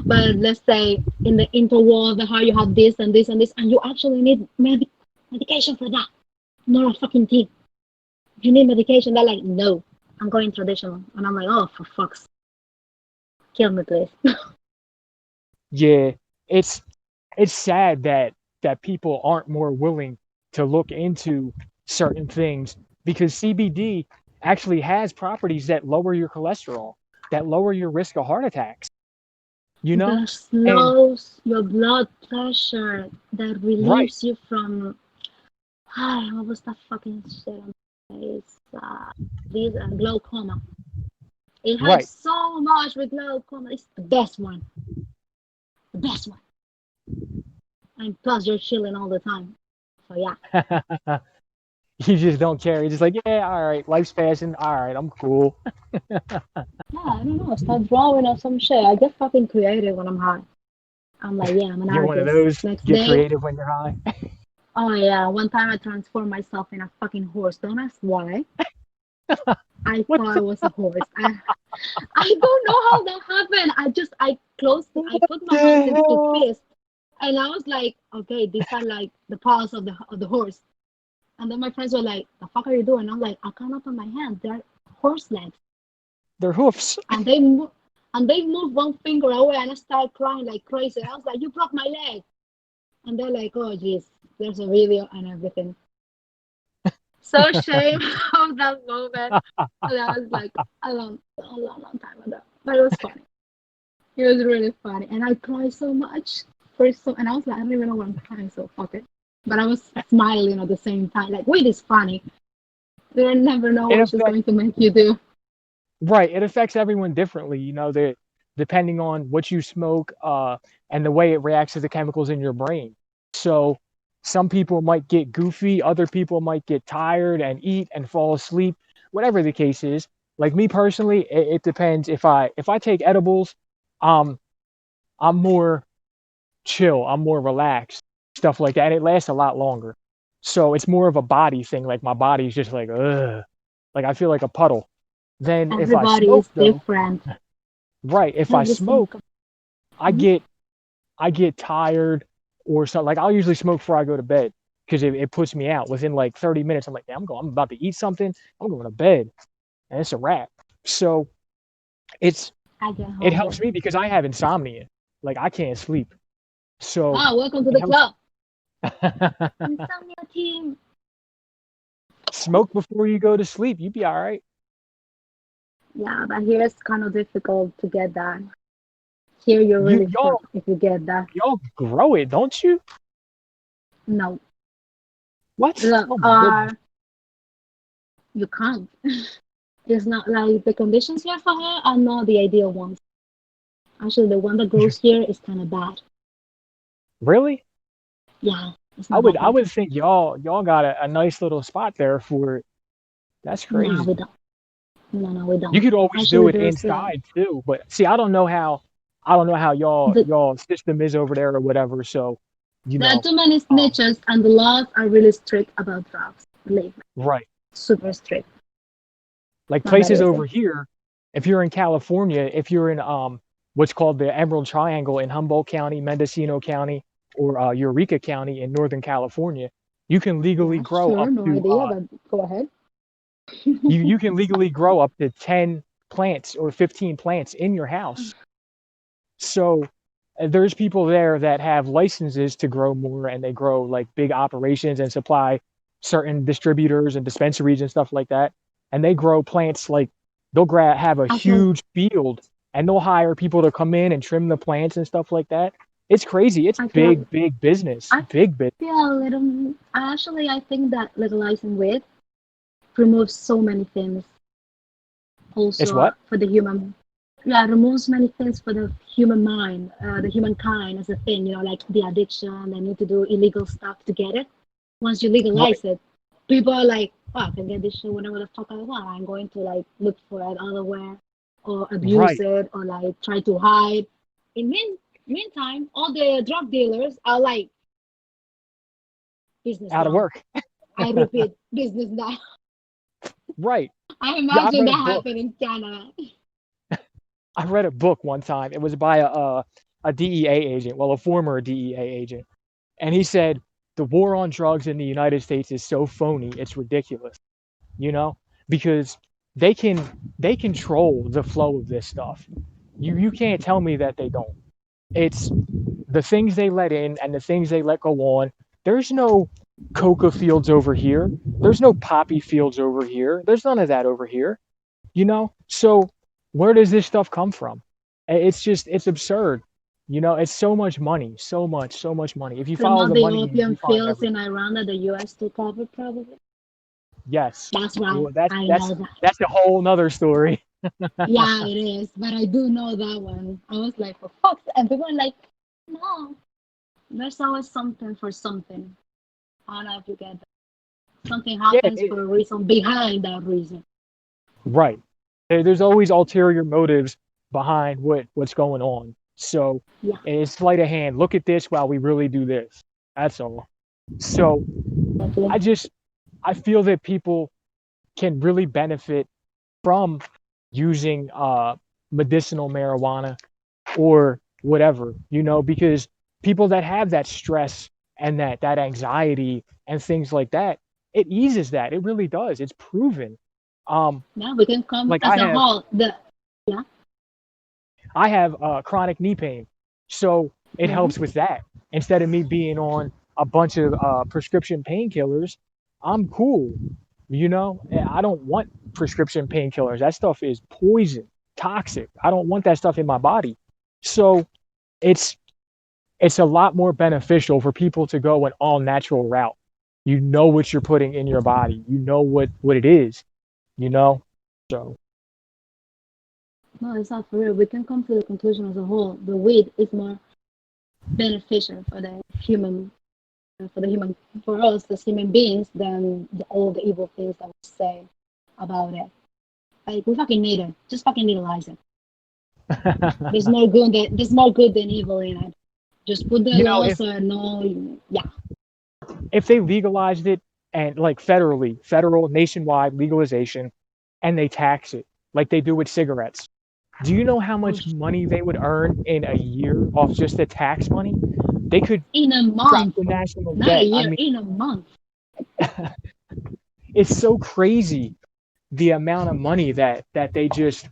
But let's say in the interwall of the heart, you have this and this and this, and you actually need medication for that, not a fucking thing. You need medication. They're like, no, I'm going traditional. And I'm like, oh, for fuck's kill me, please. yeah, it's it's sad that people aren't more willing to look into certain things because CBD actually has properties that lower your cholesterol, that lower your risk of heart attacks, you know? That And slows your blood pressure, that right, relieves you from, what was that fucking shit on my face? This glaucoma. It helps right. so much with glaucoma. It's the best one. The best one. And plus, you're chilling all the time. So, yeah. You just don't care. You're just like, yeah, all right, life's passing. All right, I'm cool. Yeah, I don't know. Start drawing or some shit. I get fucking creative when I'm high. I'm like, yeah, I'm an You're one of artist. those. Next Get day, creative when you're high. oh yeah, one time I transformed myself in a fucking horse. Don't ask why. I What thought I the, was a horse. I don't know how that happened. I what put my hands the into hell? fist, and I was like, okay, these are like the paws of the horse. And then my friends were like, the fuck are you doing? I'm like, I can't open my hands. They're horse legs. They're hoofs. And they moved one finger away, and I started crying like crazy. I was like, you broke my leg. And they're like, oh jeez, there's a video and everything. So ashamed of that moment. And I was like a long time ago. But it was funny. It was really funny. And I cried so much. And I was like, I don't even know why I'm crying, so fuck it. But I was smiling at the same time. Like, wait, it's funny. You never know It what she's affects going to make you do. right. It affects everyone differently. That depending on what you smoke, and the way it reacts to the chemicals in your brain. So some people might get goofy, other people might get tired and eat and fall asleep, whatever the case is. Like me personally, it depends. If I take edibles, um, I'm more chill, I'm more relaxed, stuff like that. And it lasts a lot longer. So it's more of a body thing. Like my body's just like, ugh. Like I feel like a puddle. Then if I Everybody smoke is though, different. right, if I Every single. smoke, I get I get tired or something. Like I'll usually smoke before I go to bed because it puts me out within like 30 minutes. I'm like, yeah, I'm about to eat something. I'm going to bed and it's a wrap. So it's I get it hungry. helps me because I have insomnia. Like I can't sleep. So Welcome to it the helps. club. Insomnia team. Smoke before you go to sleep. You'd be all right. Yeah, but here it's kind of difficult to get that. Here you're You really fucked if you get that. y'all grow it, don't you? No. What? Look, Oh my goodness. you can't. It's not like the conditions here for her are not the ideal ones. Actually, the one that grows here is kind of bad. Really? Yeah, it's I not would that I good. would think y'all got a nice little spot there for it. That's No, crazy. we don't. No, we You don't. could always do Actually, it there's inside too, but see, I don't know how y'all the y'all system is over there or whatever. So, you there are know, too many um, snitches, and the laws are really strict about drugs. Believe me, right. super strict. Like Not that places easy. over here, if you're in California, if you're in what's called the Emerald Triangle in Humboldt County, Mendocino County, or Eureka County in Northern California, you can legally Yeah, grow sure, up no to idea, but go ahead. You can legally grow up to 10 plants or 15 plants in your house. So there's people there that have licenses to grow more, and they grow like big operations and supply certain distributors and dispensaries and stuff like that. And they grow plants like have a Actually, huge field, and they'll hire people to come in and trim the plants and stuff like that. It's crazy. It's actually, big, big business. I Big business. feel a little. I think that legalizing weed removes so many things. It's Also, what? for the human, yeah, removes many things for the human mind, the humankind as a thing. Like the addiction, they need to do illegal stuff to get it. Once you Right. legalize it, people are like, oh, I can get this shit whenever the fuck I want. I'm going to like look for it otherwhere or abuse Right. it or like try to hide. In meantime, all the drug dealers are like business Out of now. work. I repeat, business now. Right. I Yeah, I imagine read that a book. happened in Canada. I read a book one time. It was by a DEA agent, well, a former DEA agent, and he said the war on drugs in the United States is so phony, it's ridiculous. You know, because they can they control the flow of this stuff. You can't tell me that they don't. It's the things they let in and the things they let go on. There's no coca fields over here. There's no poppy fields over here. There's none of that over here. So where does this stuff come from? It's absurd. It's so much money, so much money. If you From follow all the the money, you opium find fields everything. in Iran that the US took over, probably. Yes. That's right. Well, that's I that's know that. that's a whole nother story. Yeah, it is. But I do know that one. I was like, for fuck's sake. And people are like, no, there's always something for something. I don't know if you get that. Something Yeah, happens for a reason behind that reason. right. There's always ulterior motives behind what's going on. So Yeah, it's sleight of hand. Look at this while we really do this. That's all. So definitely. I just I feel that people can really benefit from using medicinal marijuana or whatever, because people that have that stress and that anxiety and things like that, it eases that. It really does. It's proven. Um, Yeah, we can come like as a whole. Yeah. I have chronic knee pain, so it Yeah. helps with that. Instead of me being on a bunch of prescription painkillers, I'm cool. I don't want prescription painkillers. That stuff is poison, toxic. I don't want that stuff in my body. So it's it's a lot more beneficial for people to go an all natural route. You know what you're putting in your body. You know what it is. You know. So No, it's not for real. We can come to the conclusion as a whole. The weed is more beneficial for the human, for us as human beings than all the evil things that we say about it. Like we fucking need it. Just fucking legalize it. There's more good than evil in it. Just put the if laws or no. Yeah. if they legalized it and like federal nationwide legalization, and they tax it like they do with cigarettes. Do you know how Oh, much money they would earn in a year off just the tax money? They could in a drop month, the national not a debt. I year. mean, In a month. it's so crazy the amount of money that they just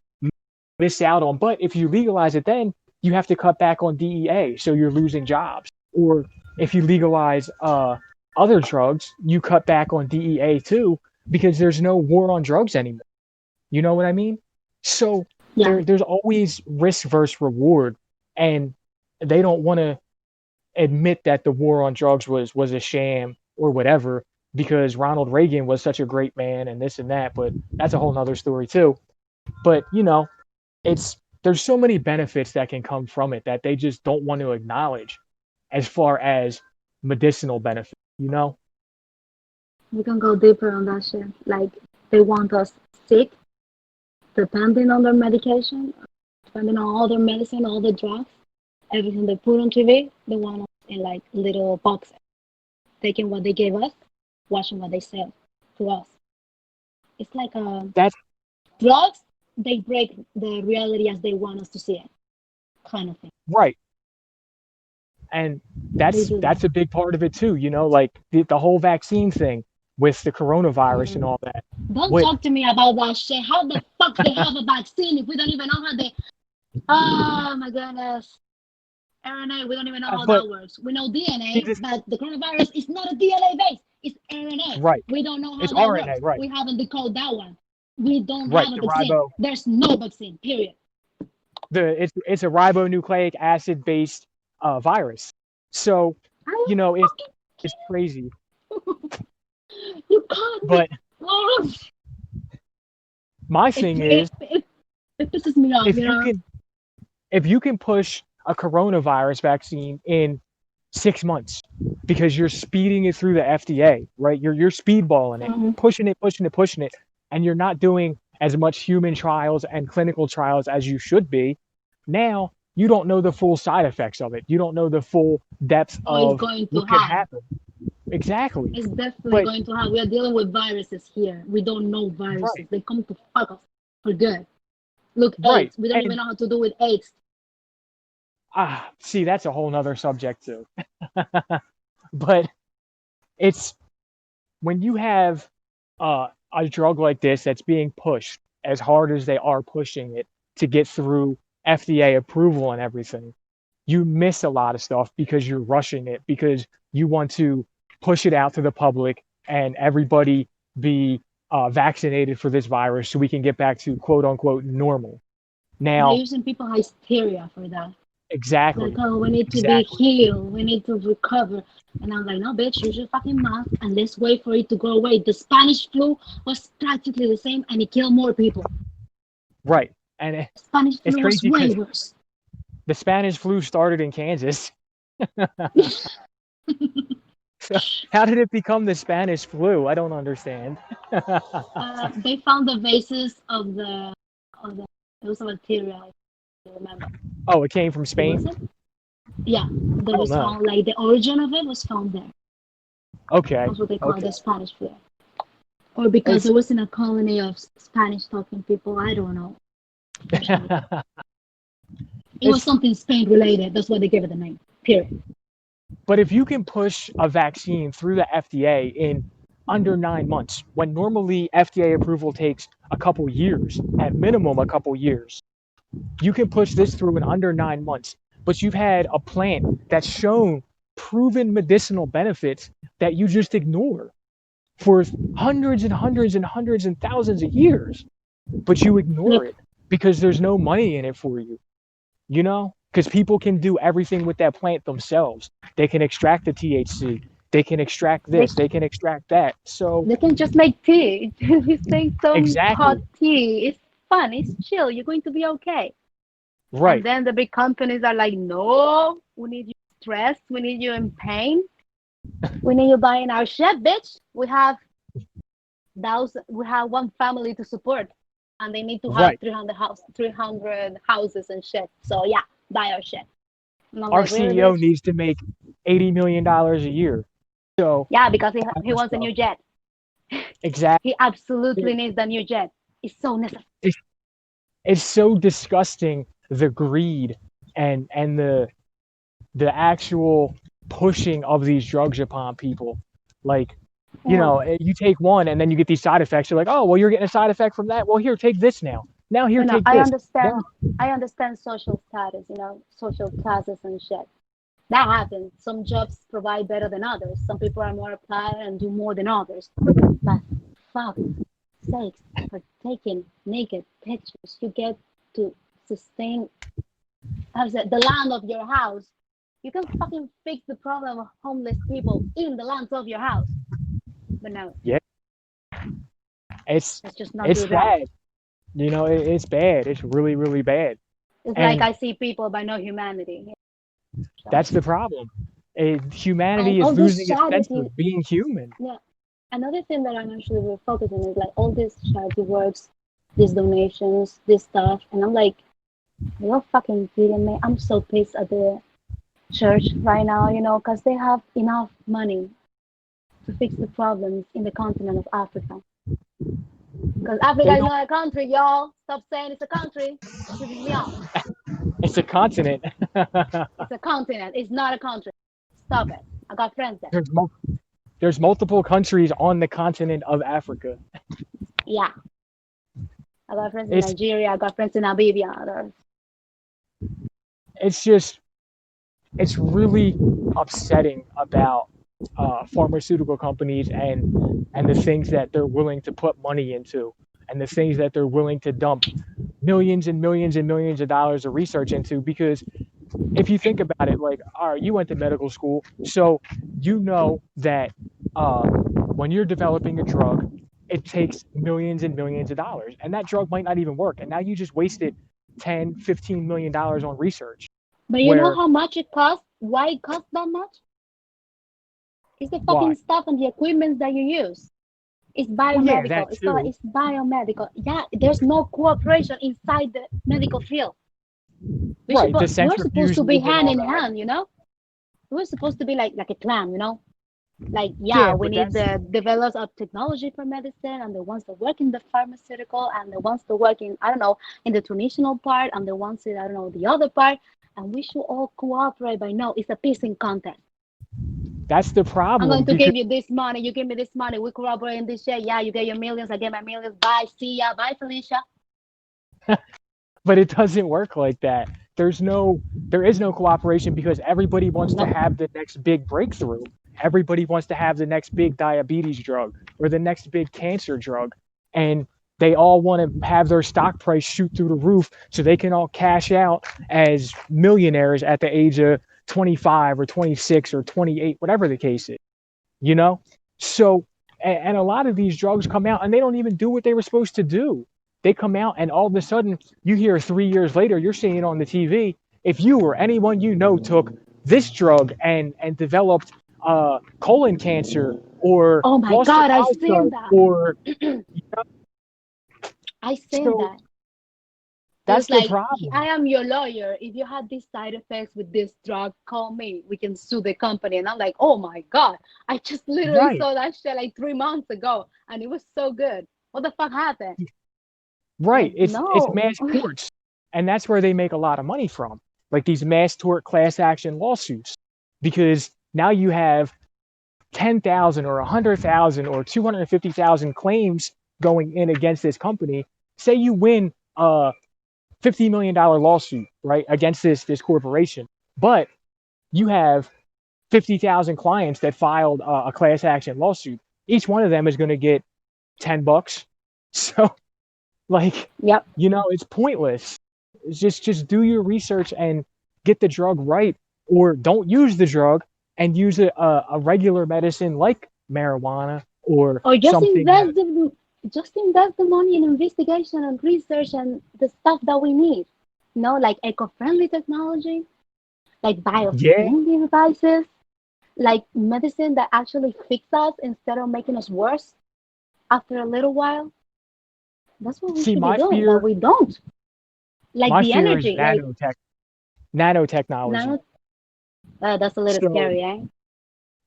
miss out on. But if you legalize it, then you have to cut back on DEA, so you're losing jobs. Or if you legalize other drugs, you cut back on DEA too, because there's no war on drugs anymore. You know what I mean? So Yeah. there's always risk versus reward, and they don't want to admit that the war on drugs was a sham or whatever, because Ronald Reagan was such a great man and this and that. But that's a whole nother story too. But it's there's so many benefits that can come from it that they just don't want to acknowledge as far as medicinal benefits. We can go deeper on that shit. Like they want us sick, depending on their medication, depending on all their medicine, all the drugs, everything they put on TV, they want us in like little boxes, taking what they gave us, watching what they sell to us. It's like That's drugs. They break the reality as they want us to see it, kind of thing. right. And They that's do that. that's a big part of it too, like the whole vaccine thing. with the coronavirus and Mm. all that. Don't What talk to me about that shit. How the fuck they have a vaccine if we don't even know how they? Oh my goodness. RNA, we don't even know how but that works. We know see DNA, this but the coronavirus is not a DNA base. It's RNA. right. We don't know how It's that RNA, works. right. We haven't decoded that one. We don't Right. have a The vaccine. ribo There's no vaccine, period. it's a ribonucleic acid based virus. So, Are you you know, fucking it's crazy. kidding? You can't be. But Oh, my it, thing it, is it, it pisses me off, if you you know? can if you can push a coronavirus vaccine in 6 months because you're speeding it through the FDA, right? You're speedballing it, Mhm. pushing it, and you're not doing as much human trials and clinical trials as you should be. Now you don't know the full side effects of it. You don't know the full depth Oh, it's of going to what could have. happen. Exactly. It's definitely But going to have. We are dealing with viruses here. We don't know viruses. right, They come to fuck us for good. Look, right. AIDS. We don't even And know how to do with AIDS. see, that's a whole nother subject too. But it's when you have a drug like this that's being pushed as hard as they are pushing it to get through FDA approval and everything, you miss a lot of stuff because you're rushing it because you want to push it out to the public and everybody be vaccinated for this virus so we can get back to quote unquote normal. They're Now, using people hysteria for that. Like, exactly, oh, we need to be exactly, healed. We need to recover. And I'm like, no, bitch, use your fucking mask and let's wait for it to go away. The Spanish flu was practically the same and it killed more people. right. And Spanish it's flu was crazy way because worse. the Spanish flu started in Kansas. So how did it become the Spanish flu? I don't understand. They found the basis of the it was a bacteria, I remember. Oh, it came from What was Spain? it? Yeah, that Oh was no. found like the origin of it was found there. Okay. That's what they call Okay. the Spanish flu. Or because It's it was in a colony of Spanish talking people. I don't know. It was it's something Spain related. That's why they gave it the name. Period. but if you can push a vaccine through the FDA in under 9 months, when normally FDA approval takes a couple years, at minimum a couple years, you can push this through in under 9 months. But you've had a plant that's shown proven medicinal benefits that you just ignore for hundreds and hundreds and hundreds and thousands of years, but you ignore Look, it because there's no money in it for you, you know? Because people can do everything with that plant themselves. They can extract the THC, they can extract they this, they can extract that. So, they can just make tea. Just make some hot exactly, tea. It's fun. It's chill. You're going to be okay. And right, then the big companies are like, no, we need you stressed. We need you in pain. We need you buying our shit, bitch. We have one family to support, and they need to have right. 300 houses and shit. So yeah, buy our shit. And I'm Our like, really, CEO bitch? needs to make $80 million a year. So, Yeah, because type he of wants a stuff. new jet. Exactly. He absolutely needs the new jet. It's so necessary. It's, it's so disgusting the greed and the actual pushing of these drugs upon people. Like, Yeah. you take one and then you get these side effects. You're like, oh, well, you're getting a side effect from that. Well, here, take this now. Now, here, You know, take this. Now, I understand social status, you know, social classes and shit. That happens. Some jobs provide better than others. Some people are more applied and do more than others. But fuck sakes, for taking naked pictures, you get to sustain, how to say, the land of your house. You can fucking fix the problem of homeless people in the lands of your house. But no, yeah, it's let's just not it's do that. sad. It's bad. It's really, really bad. It's like And I see people but no humanity. So, that's the problem. and Humanity is all this losing its sense charity, of being human. yeah. Another thing that I'm actually really focusing is like all these charity works, these donations, this stuff, and I'm like, you're fucking kidding me. I'm so pissed at the church right now, you know, because they have enough money to fix the problems in the continent of Africa. Because Africa They is don't. not a country, y'all. Stop saying it's a country. It pisses me off. It's a continent. It's a continent. It's not a country. Stop it. I got friends there. there's mul- There's multiple countries on the continent of Africa. Yeah, I got friends in It's Nigeria. I got friends in Namibia. it's just it's really upsetting about pharmaceutical companies and the things that they're willing to put money into and the things that they're willing to dump millions and millions and millions of dollars of research into. Because if you think about it, like, all right, you went to medical school, so you know that when you're developing a drug, it takes millions and millions of dollars, and that drug might not even work. And now you just wasted 10, $15 million on research. But you know Where how much it costs? Why it costs that much? It's the why? fucking stuff and the equipment that you use. It's Well, yeah, biomedical. that It's called too. it's biomedical. Yeah, there's no cooperation inside the medical field. Right, the We're supposed centrifuge to be moving hand all in that. hand, you know? We're supposed to be like a clan, you know? Like, yeah, Yeah, we but need that's the developers of technology for medicine and the ones that work in the pharmaceutical and the ones that work in, I don't know, in the traditional part and the ones that, I don't know, the other part. And we should all cooperate by now. It's a pissing contest. the I'm problem going to because give you this money. You give me this money. We cooperate in this shit. Yeah, you get your millions. I get my millions. Bye. See ya. Bye, Felicia. but it doesn't work like that. There is no cooperation because everybody wants to No. have the next big breakthrough. Everybody wants to have the next big diabetes drug or the next big cancer drug. And they all want to have their stock price shoot through the roof so they can all cash out as millionaires at the age of 25 or 26 or 28, whatever the case is, you know? So, and a lot of these drugs come out and they don't even do what they were supposed to do. They come out and all of a sudden you hear 3 years later, you're seeing it on the TV. If you or anyone you know took this drug and developed colon cancer or Oh my lost your God, I seen eyesight that. or I seen so that. It that's was the like, problem. I am your lawyer. If you had these side effects with this drug, call me. We can sue the company. And I'm like, oh my God. I just literally Right. saw that shit like 3 months ago and it was so good. What the fuck happened? Right. Like, It's no. mass torts. And that's where they make a lot of money from. Like these mass tort class action lawsuits. Because now you have 10,000 or 100,000 or 250,000 claims going in against this company. Say you win a $50 million lawsuit, right, against this corporation, but you have 50,000 clients that filed a class action lawsuit. Each one of them is going to get $10. So, like, Yep. it's pointless. It's just do your research and get the drug right, or don't use the drug and use a regular medicine like marijuana or Or something that. just invest the money in investigation and research and the stuff that we need. Like eco-friendly technology, like Yeah, biofriendly devices, like medicine that actually fix us instead of making us worse after a little while. That's what we see, should be doing, but we don't. Like my the fear is energy, like nanotechnology. nano. That's a little So scary, eh?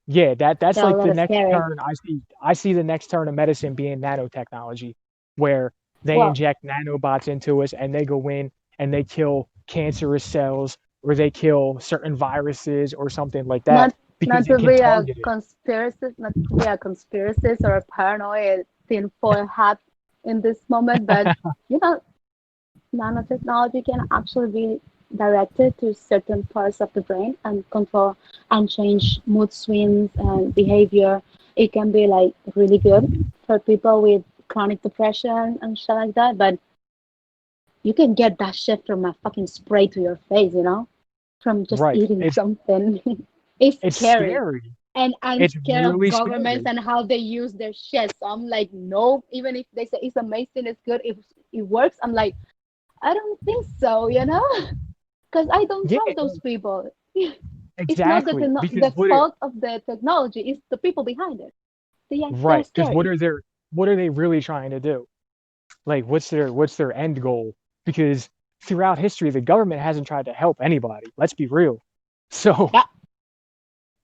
yeah, that's That's a like the little next scary. turn I see. I see the next turn of medicine being nanotechnology, where they Well, inject nanobots into us and they go in and they kill cancerous cells or they kill certain viruses or something like that not because not it to can be a target it. conspiracist, not to be a conspiracist or a paranoid tinfoil hat in this moment, but you know, nanotechnology can actually be directed to certain parts of the brain and control and change mood swings and behavior. It can be like really good for people with chronic depression and shit like that, but you can get that shit from a fucking spray to your face, from just Right. eating It's something. It's it's scary. scary. And I'm It's scared of really governments scary. and how they use their shit. So I'm like, no, even if they say it's amazing, it's good, if it works, I'm like, I don't think so, Because I don't Yeah, trust those people. It's not exactly. Because the fault of the technology, it's the people behind it. They're right, because scary. what are they really trying to do? Like what's their end goal? Because throughout history the government hasn't tried to help anybody. Let's be real. So Yeah.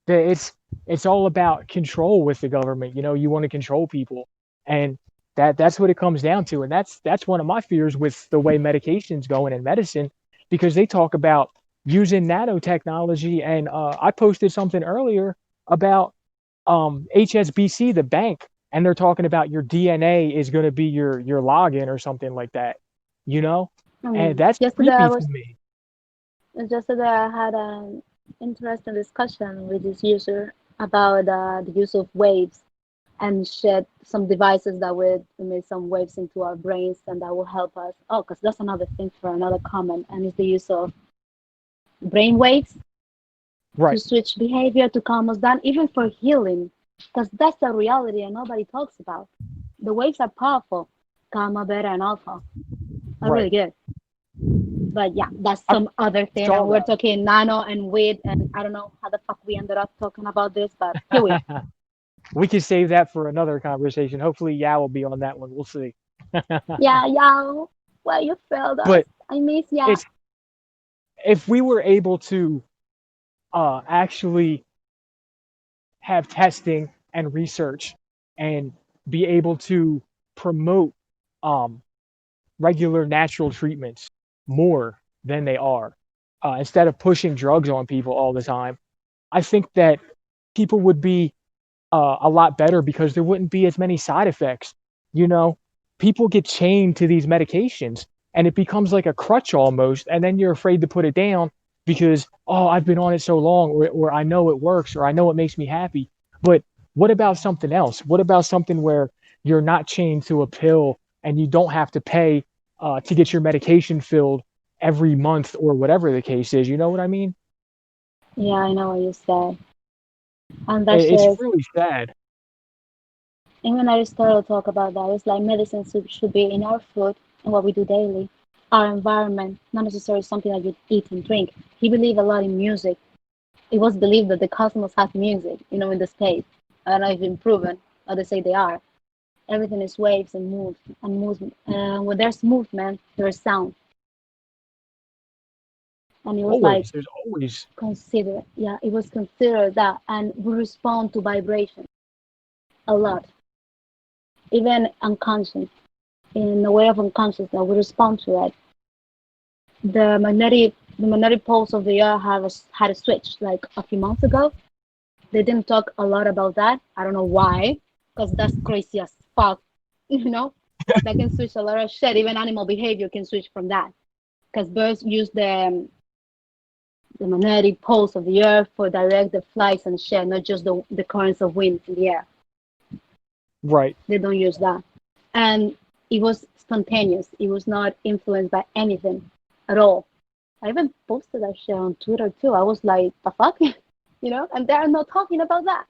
it's it's all about control with the government. You want to control people, and that's what it comes down to. And that's one of my fears with the way medications going in medicine, because they talk about using nanotechnology. And I posted something earlier about HSBC, the bank, and they're talking about your DNA is going to be your login or something like that, you know? And that's Yesterday creepy to me. I had an interesting discussion with this user about the use of waves and shed some devices that would emit some waves into our brains and that will help us. Oh, because that's another thing for another comment, and it's the use of brain waves to Right. switch behavior to calm us down, even for healing, because that's the reality and nobody talks about. The waves are powerful, gamma, beta, and alpha are really Right. good. But yeah, that's I some other thing. saw And we're talking nano and weed, and I don't know how the fuck we ended up talking about this, but here we are. that. We could save that for another conversation. Hopefully, Yeah will be on that one. We'll see. Yeah, yeah. Well, you failed us. But I miss ya. it's if we were able to actually have testing and research and be able to promote um, regular natural treatments more than they are, instead of pushing drugs on people all the time, I think that people would be a lot better because there wouldn't be as many side effects. You know, people get chained to these medications and it becomes like a crutch almost. And then you're afraid to put it down because, oh, I've been on it so long, or I know it works, or I know it makes me happy. But what about something else? What about something where you're not chained to a pill and you don't have to pay to get your medication filled every month or whatever the case is? You know what I mean? Yeah, I know what you said. And that's It's just, really sad. even Aristotle talk about that. It's like medicine should be in our food and what we do daily, our environment, not necessarily something that you eat and drink. He believed a lot in music. It was believed that the cosmos has music, in the space. I don't know if it's been proven, or they say they are. Everything is waves and moves and movement. When there's movement, there's sound. And it was like Always, there's always. considered, yeah, it was considered that, and we respond to vibration a lot, even unconscious. In a way of unconscious that we respond to it. The magnetic poles of the earth had a switch like a few months ago. They didn't talk a lot about that. I don't know why, because that's crazy as fuck. You know, that can switch a lot of shit. Even animal behavior can switch from that. Because birds use the magnetic poles of the earth for direct the flights and shit, not just the currents of wind in the air. Right. They don't use that. And it was spontaneous. It was not influenced by anything at all. I even posted that shit on Twitter too. I was like, the fuck? And they're not talking about that.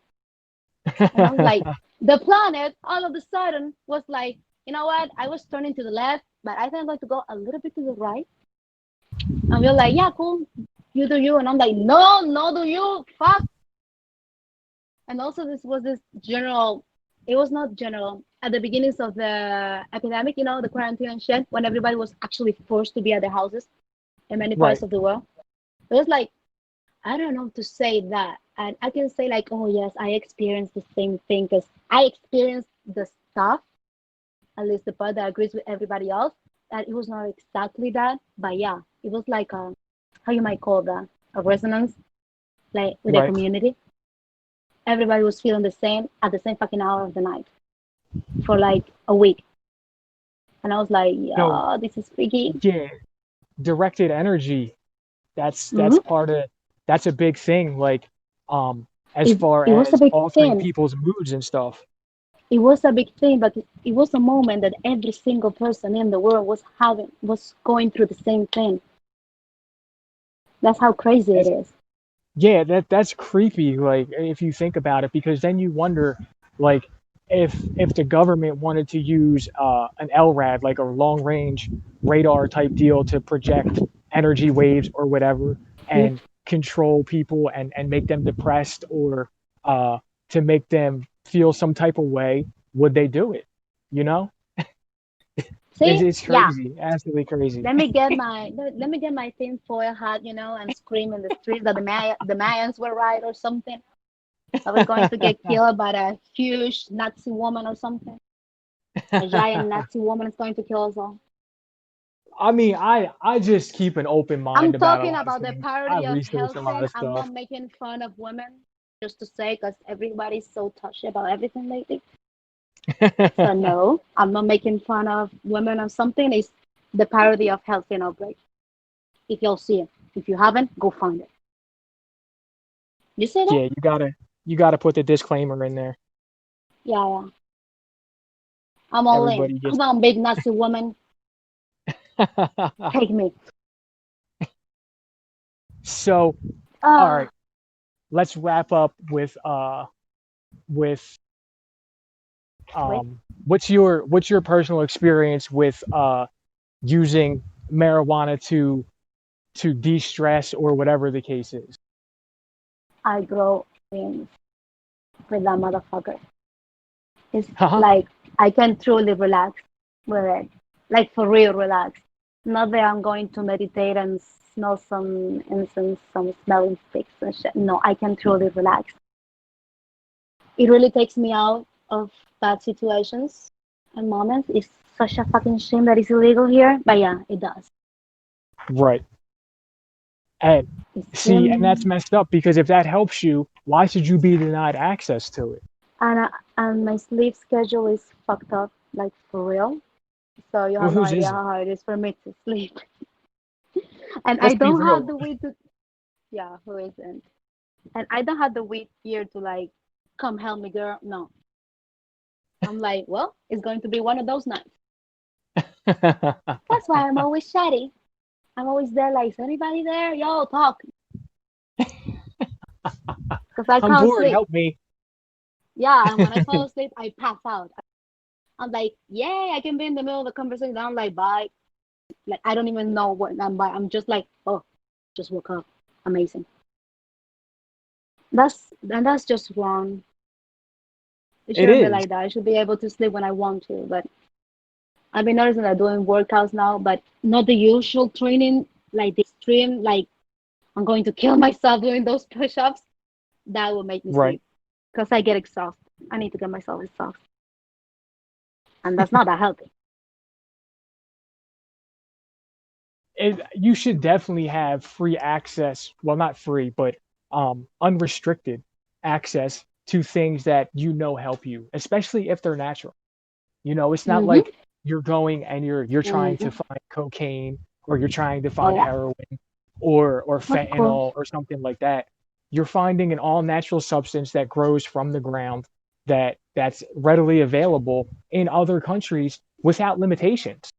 And I was like, the planet all of a sudden was like, you know what? I was turning to the left, but I think I'm going to go a little bit to the right. And we're like, yeah, cool. You do you. And I'm like, no, no, do you. Fuck. And also, this general, it was not general. At the beginnings of the epidemic, the quarantine and shit, when everybody was actually forced to be at their houses in many parts Right. of the world, it was like, I don't know to say that. And I can say, like, oh, yes, I experienced the same thing because I experienced the stuff, at least the part that agrees with everybody else, that it was not exactly that. But yeah, it was like how you might call that, a resonance, like with the Right. community. Everybody was feeling the same at the same fucking hour of the night for like a week. And I was like, No, yeah, this is freaky. yeah, directed energy. That's Mm-hmm. part of that's a big thing. Like, as far It was a as big altering thing. people's moods and stuff. It was a big thing, but it was a moment that every single person in the world was going through the same thing. That's how crazy it It's, is. yeah, that's creepy. Like, if you think about it, because then you wonder, like, if the government wanted to use an LRAD, like a long range radar type deal, to project energy waves or whatever, See, and control people and make them depressed, or uh, to make them feel some type of way, would they do it? You know, see, it's yeah. crazy, absolutely crazy. Let me get my tinfoil hat, and scream in the street that the Mayans were right or something. I was going to get killed by a huge Nazi woman or something. A giant Nazi woman is going to kill us all. I mean, I just keep an open I'm mind about a talking lot of about the things. I parody of research a lot Helsing. of I'm stuff. not making fun of women. just to say, because everybody's so touchy about everything lately. So no, I'm not making fun of women or something. It's the parody of Healthy and Outbreak. If y'all see it, if you haven't, go find it. You see that? Yeah, you gotta put the disclaimer in there. Yeah, yeah. I'm all in. Everybody gets. Come on, big Nazi woman, take me. So, all Uh, right, let's wrap up with wait. what's your personal experience with using marijuana to de-stress or whatever the case is. I grow in with that motherfucker. It's Haha. like I can truly relax with it. Like for real relax. Not that I'm going to meditate and smell some incense, some smelling sticks and shit. No, I can truly relax. It really takes me out of bad situations and moments. It's such a fucking shame that it's illegal here, but yeah, it does. Right. And It's see, and that's messed up because if that helps you, why should you be denied access to it? and my sleep schedule is fucked up, like for real. So you Well, have no whose idea isn't? how hard it is for me to sleep. And I Let's be don't have real. the way to, yeah, who isn't? And I don't have the wit here to like, come help me, girl. No, I'm like, well, it's going to be one of those nights. That's why I'm always chatty. I'm always there, like, is anybody there? Yo, talk. Because I I'm can't bored. sleep. Help me. Yeah, and when I fall asleep, I pass out. I'm like, yay, I can be in the middle of the conversation. I'm like, bye. Like, I don't even know what I'm by. I'm just like, oh, just woke up. Amazing. That's just wrong. It It shouldn't be is. like that. I should be able to sleep when I want to. But I've been noticing that doing workouts now, but not the usual training, like the extreme, like I'm going to kill myself doing those push-ups. That will make me Right. sleep because I get exhausted. I need to get myself exhausted, and that's not that healthy. You should definitely have free access. Well, not free, but unrestricted access to things that you know help you, especially if they're natural. It's not Mm-hmm. like you're going and you're trying to Mm-hmm. find cocaine or you're trying to Oh find yeah, heroin or of course. fentanyl or something like that. You're finding an all natural substance that grows from the ground that's readily available in other countries without limitations.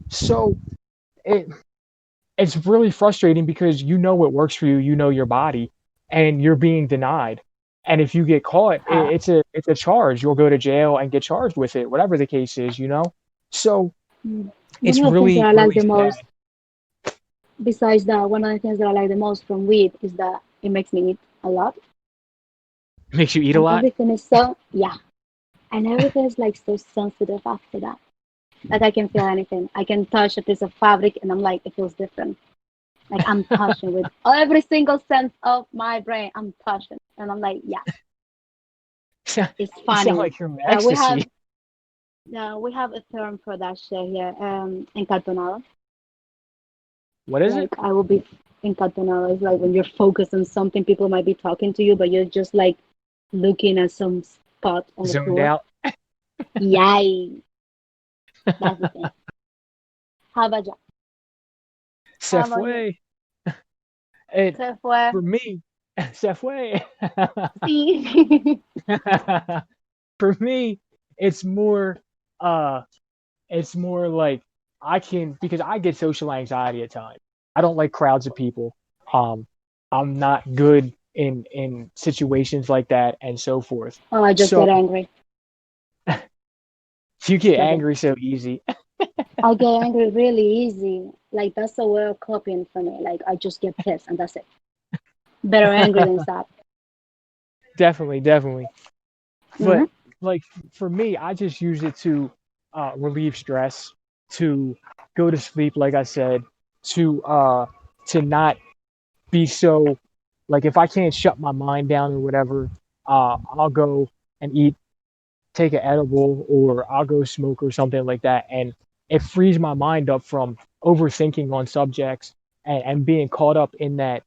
So it it's really frustrating because you know what works for you, you know your body, and you're being denied. And if you get caught, Uh, it's a charge. You'll go to jail and get charged with it, whatever the case is. So one it's of the things that really, I like really the sad. most, besides that, one of the things that I like the most from weed is that it makes me eat a lot, Makes you eat a and lot. everything is so yeah, and everything is like so sensitive after that. Like I can feel anything. I can touch a piece of fabric, and I'm like, it feels different. Like I'm touching with every single sense of my brain. I'm touching, and I'm like, yes, it's You sound funny. like you're in We have ecstasy. we have a term for that shit here. Encantonado. What is it? Like I will be encantonado. It's like when you're focused on something, people might be talking to you, but you're just like looking at some spot on the Zoned floor. out. Yay, that's the thing. How about you? Se How about you? fue. It Se fue. for me. Se fue. Sí. For me, it's more uh it's more like I can because I get social anxiety at times. I don't like crowds of people. Um I'm not good in situations like that and so forth. Oh, I just So get angry. you get Joking. angry so easy. I get angry really easy. Like that's a way of coping for me. Like I just get pissed and that's it. Better angry than sad. Definitely, definitely. Mm-hmm. But like for me, I just use it to relieve stress, to go to sleep, like I said, to not be so like if I can't shut my mind down or whatever, I'll go and eat, take an edible, or I'll go smoke or something like that, and it frees my mind up from overthinking on subjects and being caught up in that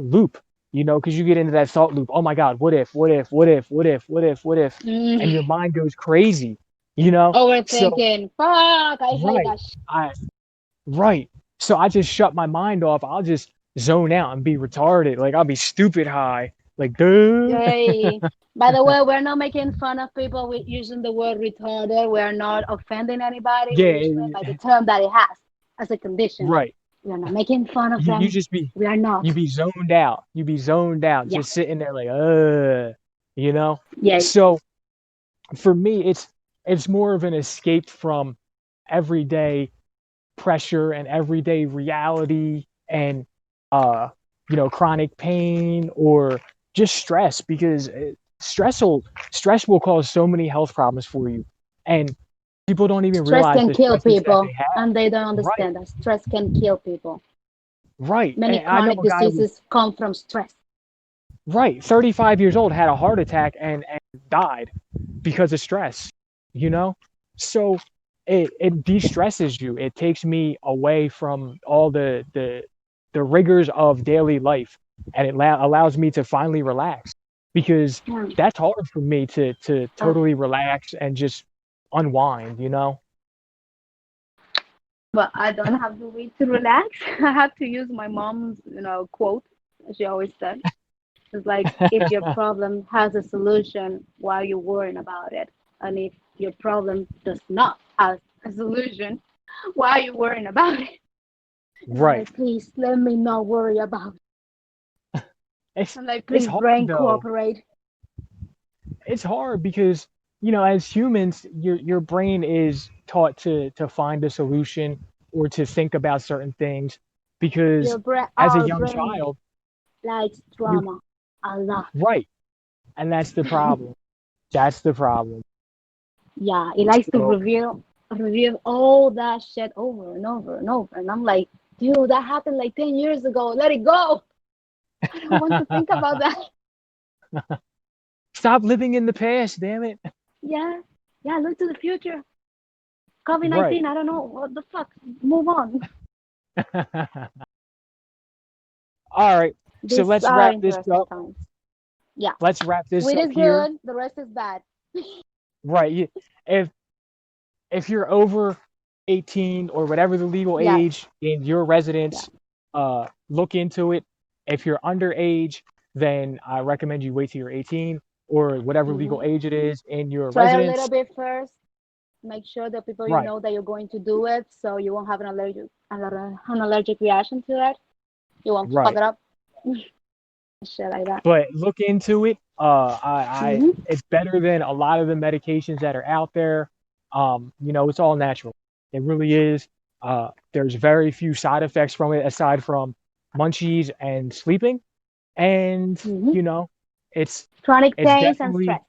loop. because you get into that thought loop. Oh my God, what if, what if, what if, what if, what if, what if, and Mm. your mind goes crazy. So Overthinking. Fuck, I hate right, that shit. I right. So I just shut my mind off. I'll just zone out and be retarded. Like I'll be stupid high. Like duh. Hey, by the way, we're not making fun of people with using the word retarded. We're not offending anybody. We're Yeah, using it by the term that it has as a condition. right. We are not making fun of You them. just be We are not. you be zoned out. You be zoned out, Yeah. just sitting there like. You know. Yeah. So for me, it's more of an escape from everyday pressure and everyday reality and uh chronic pain or just stress because stress will cause so many health problems for you, and people don't even Stress realize can the kill stresses that people, they have. and they don't Right, understand that stress can kill people. right. Many And I know chronic a guy who diseases come from stress. right 35 years old had a heart attack and died because of stress, you know? So it de-stresses you. It takes me away from all the rigors of daily life, and it allows me to finally relax because Hmm. that's hard for me to Uh, totally relax and just unwind. but I don't have the way to relax. I have to use my mom's, quote. She always said, "It's like if your problem has a solution, why are you worrying about it? And if your problem does not have a solution, why are you worrying about it?" And I'm Right. like, please let me not worry about it. It's I'm like, it's please, hard brain, though. cooperate. It's hard because as humans your brain is taught to find a solution or to think about certain things because as a Our young brain child likes you drama a lot. right, and that's the problem. Yeah, it likes to So reveal all that shit over and over and over. And I'm like, dude, that happened like 10 years ago. Let it go. I don't want to think about that. stop living in the past, damn it. Yeah, yeah, look to the future. COVID Right. 19, I don't know. What the fuck? Move on. All right, so These let's are wrap this interesting up. times. Yeah. Let's wrap this Weed up is here. good, the rest is bad. Right, if if you're over 18 or whatever the legal Yes, age in your yeah. residence, look into it. If you're underage, then I recommend you wait till you're 18 or whatever legal Hmm. age it is in your Try a little residence. bit first. Make sure the people you Right, know that you're going to do it so you won't have an allergic reaction to it. You won't fuck right. it up. Shit like that. But look into it. I Hmm. it's better than a lot of the medications that are out there. It's all natural. It really is. There's very few side effects from it aside from munchies and sleeping. And Hmm. you know, it's Chronic it's pains and definitely stress.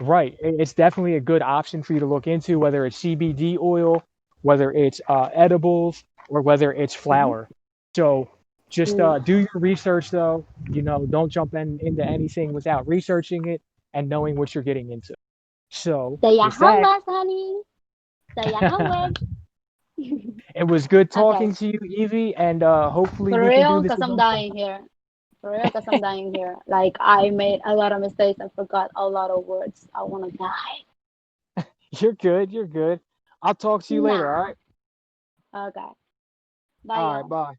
right. It's definitely a good option for you to look into, whether it's CBD oil, whether it's edibles, or whether it's Hmm. flour. So just Mm. do your research, though. Don't jump into anything without researching it and knowing what you're getting into. So Stay at with home, that, guys, honey. Stay at home, it was good okay. talking to you, Evie, and hopefully For we can do real, this because I'm again dying sometime. here. For real, because I'm dying here. Like, I made a lot of mistakes and forgot a lot of words. I want to die. You're good. You're good. I'll talk to you later. All Nah. right. Okay. Bye, All right. y'all. Bye.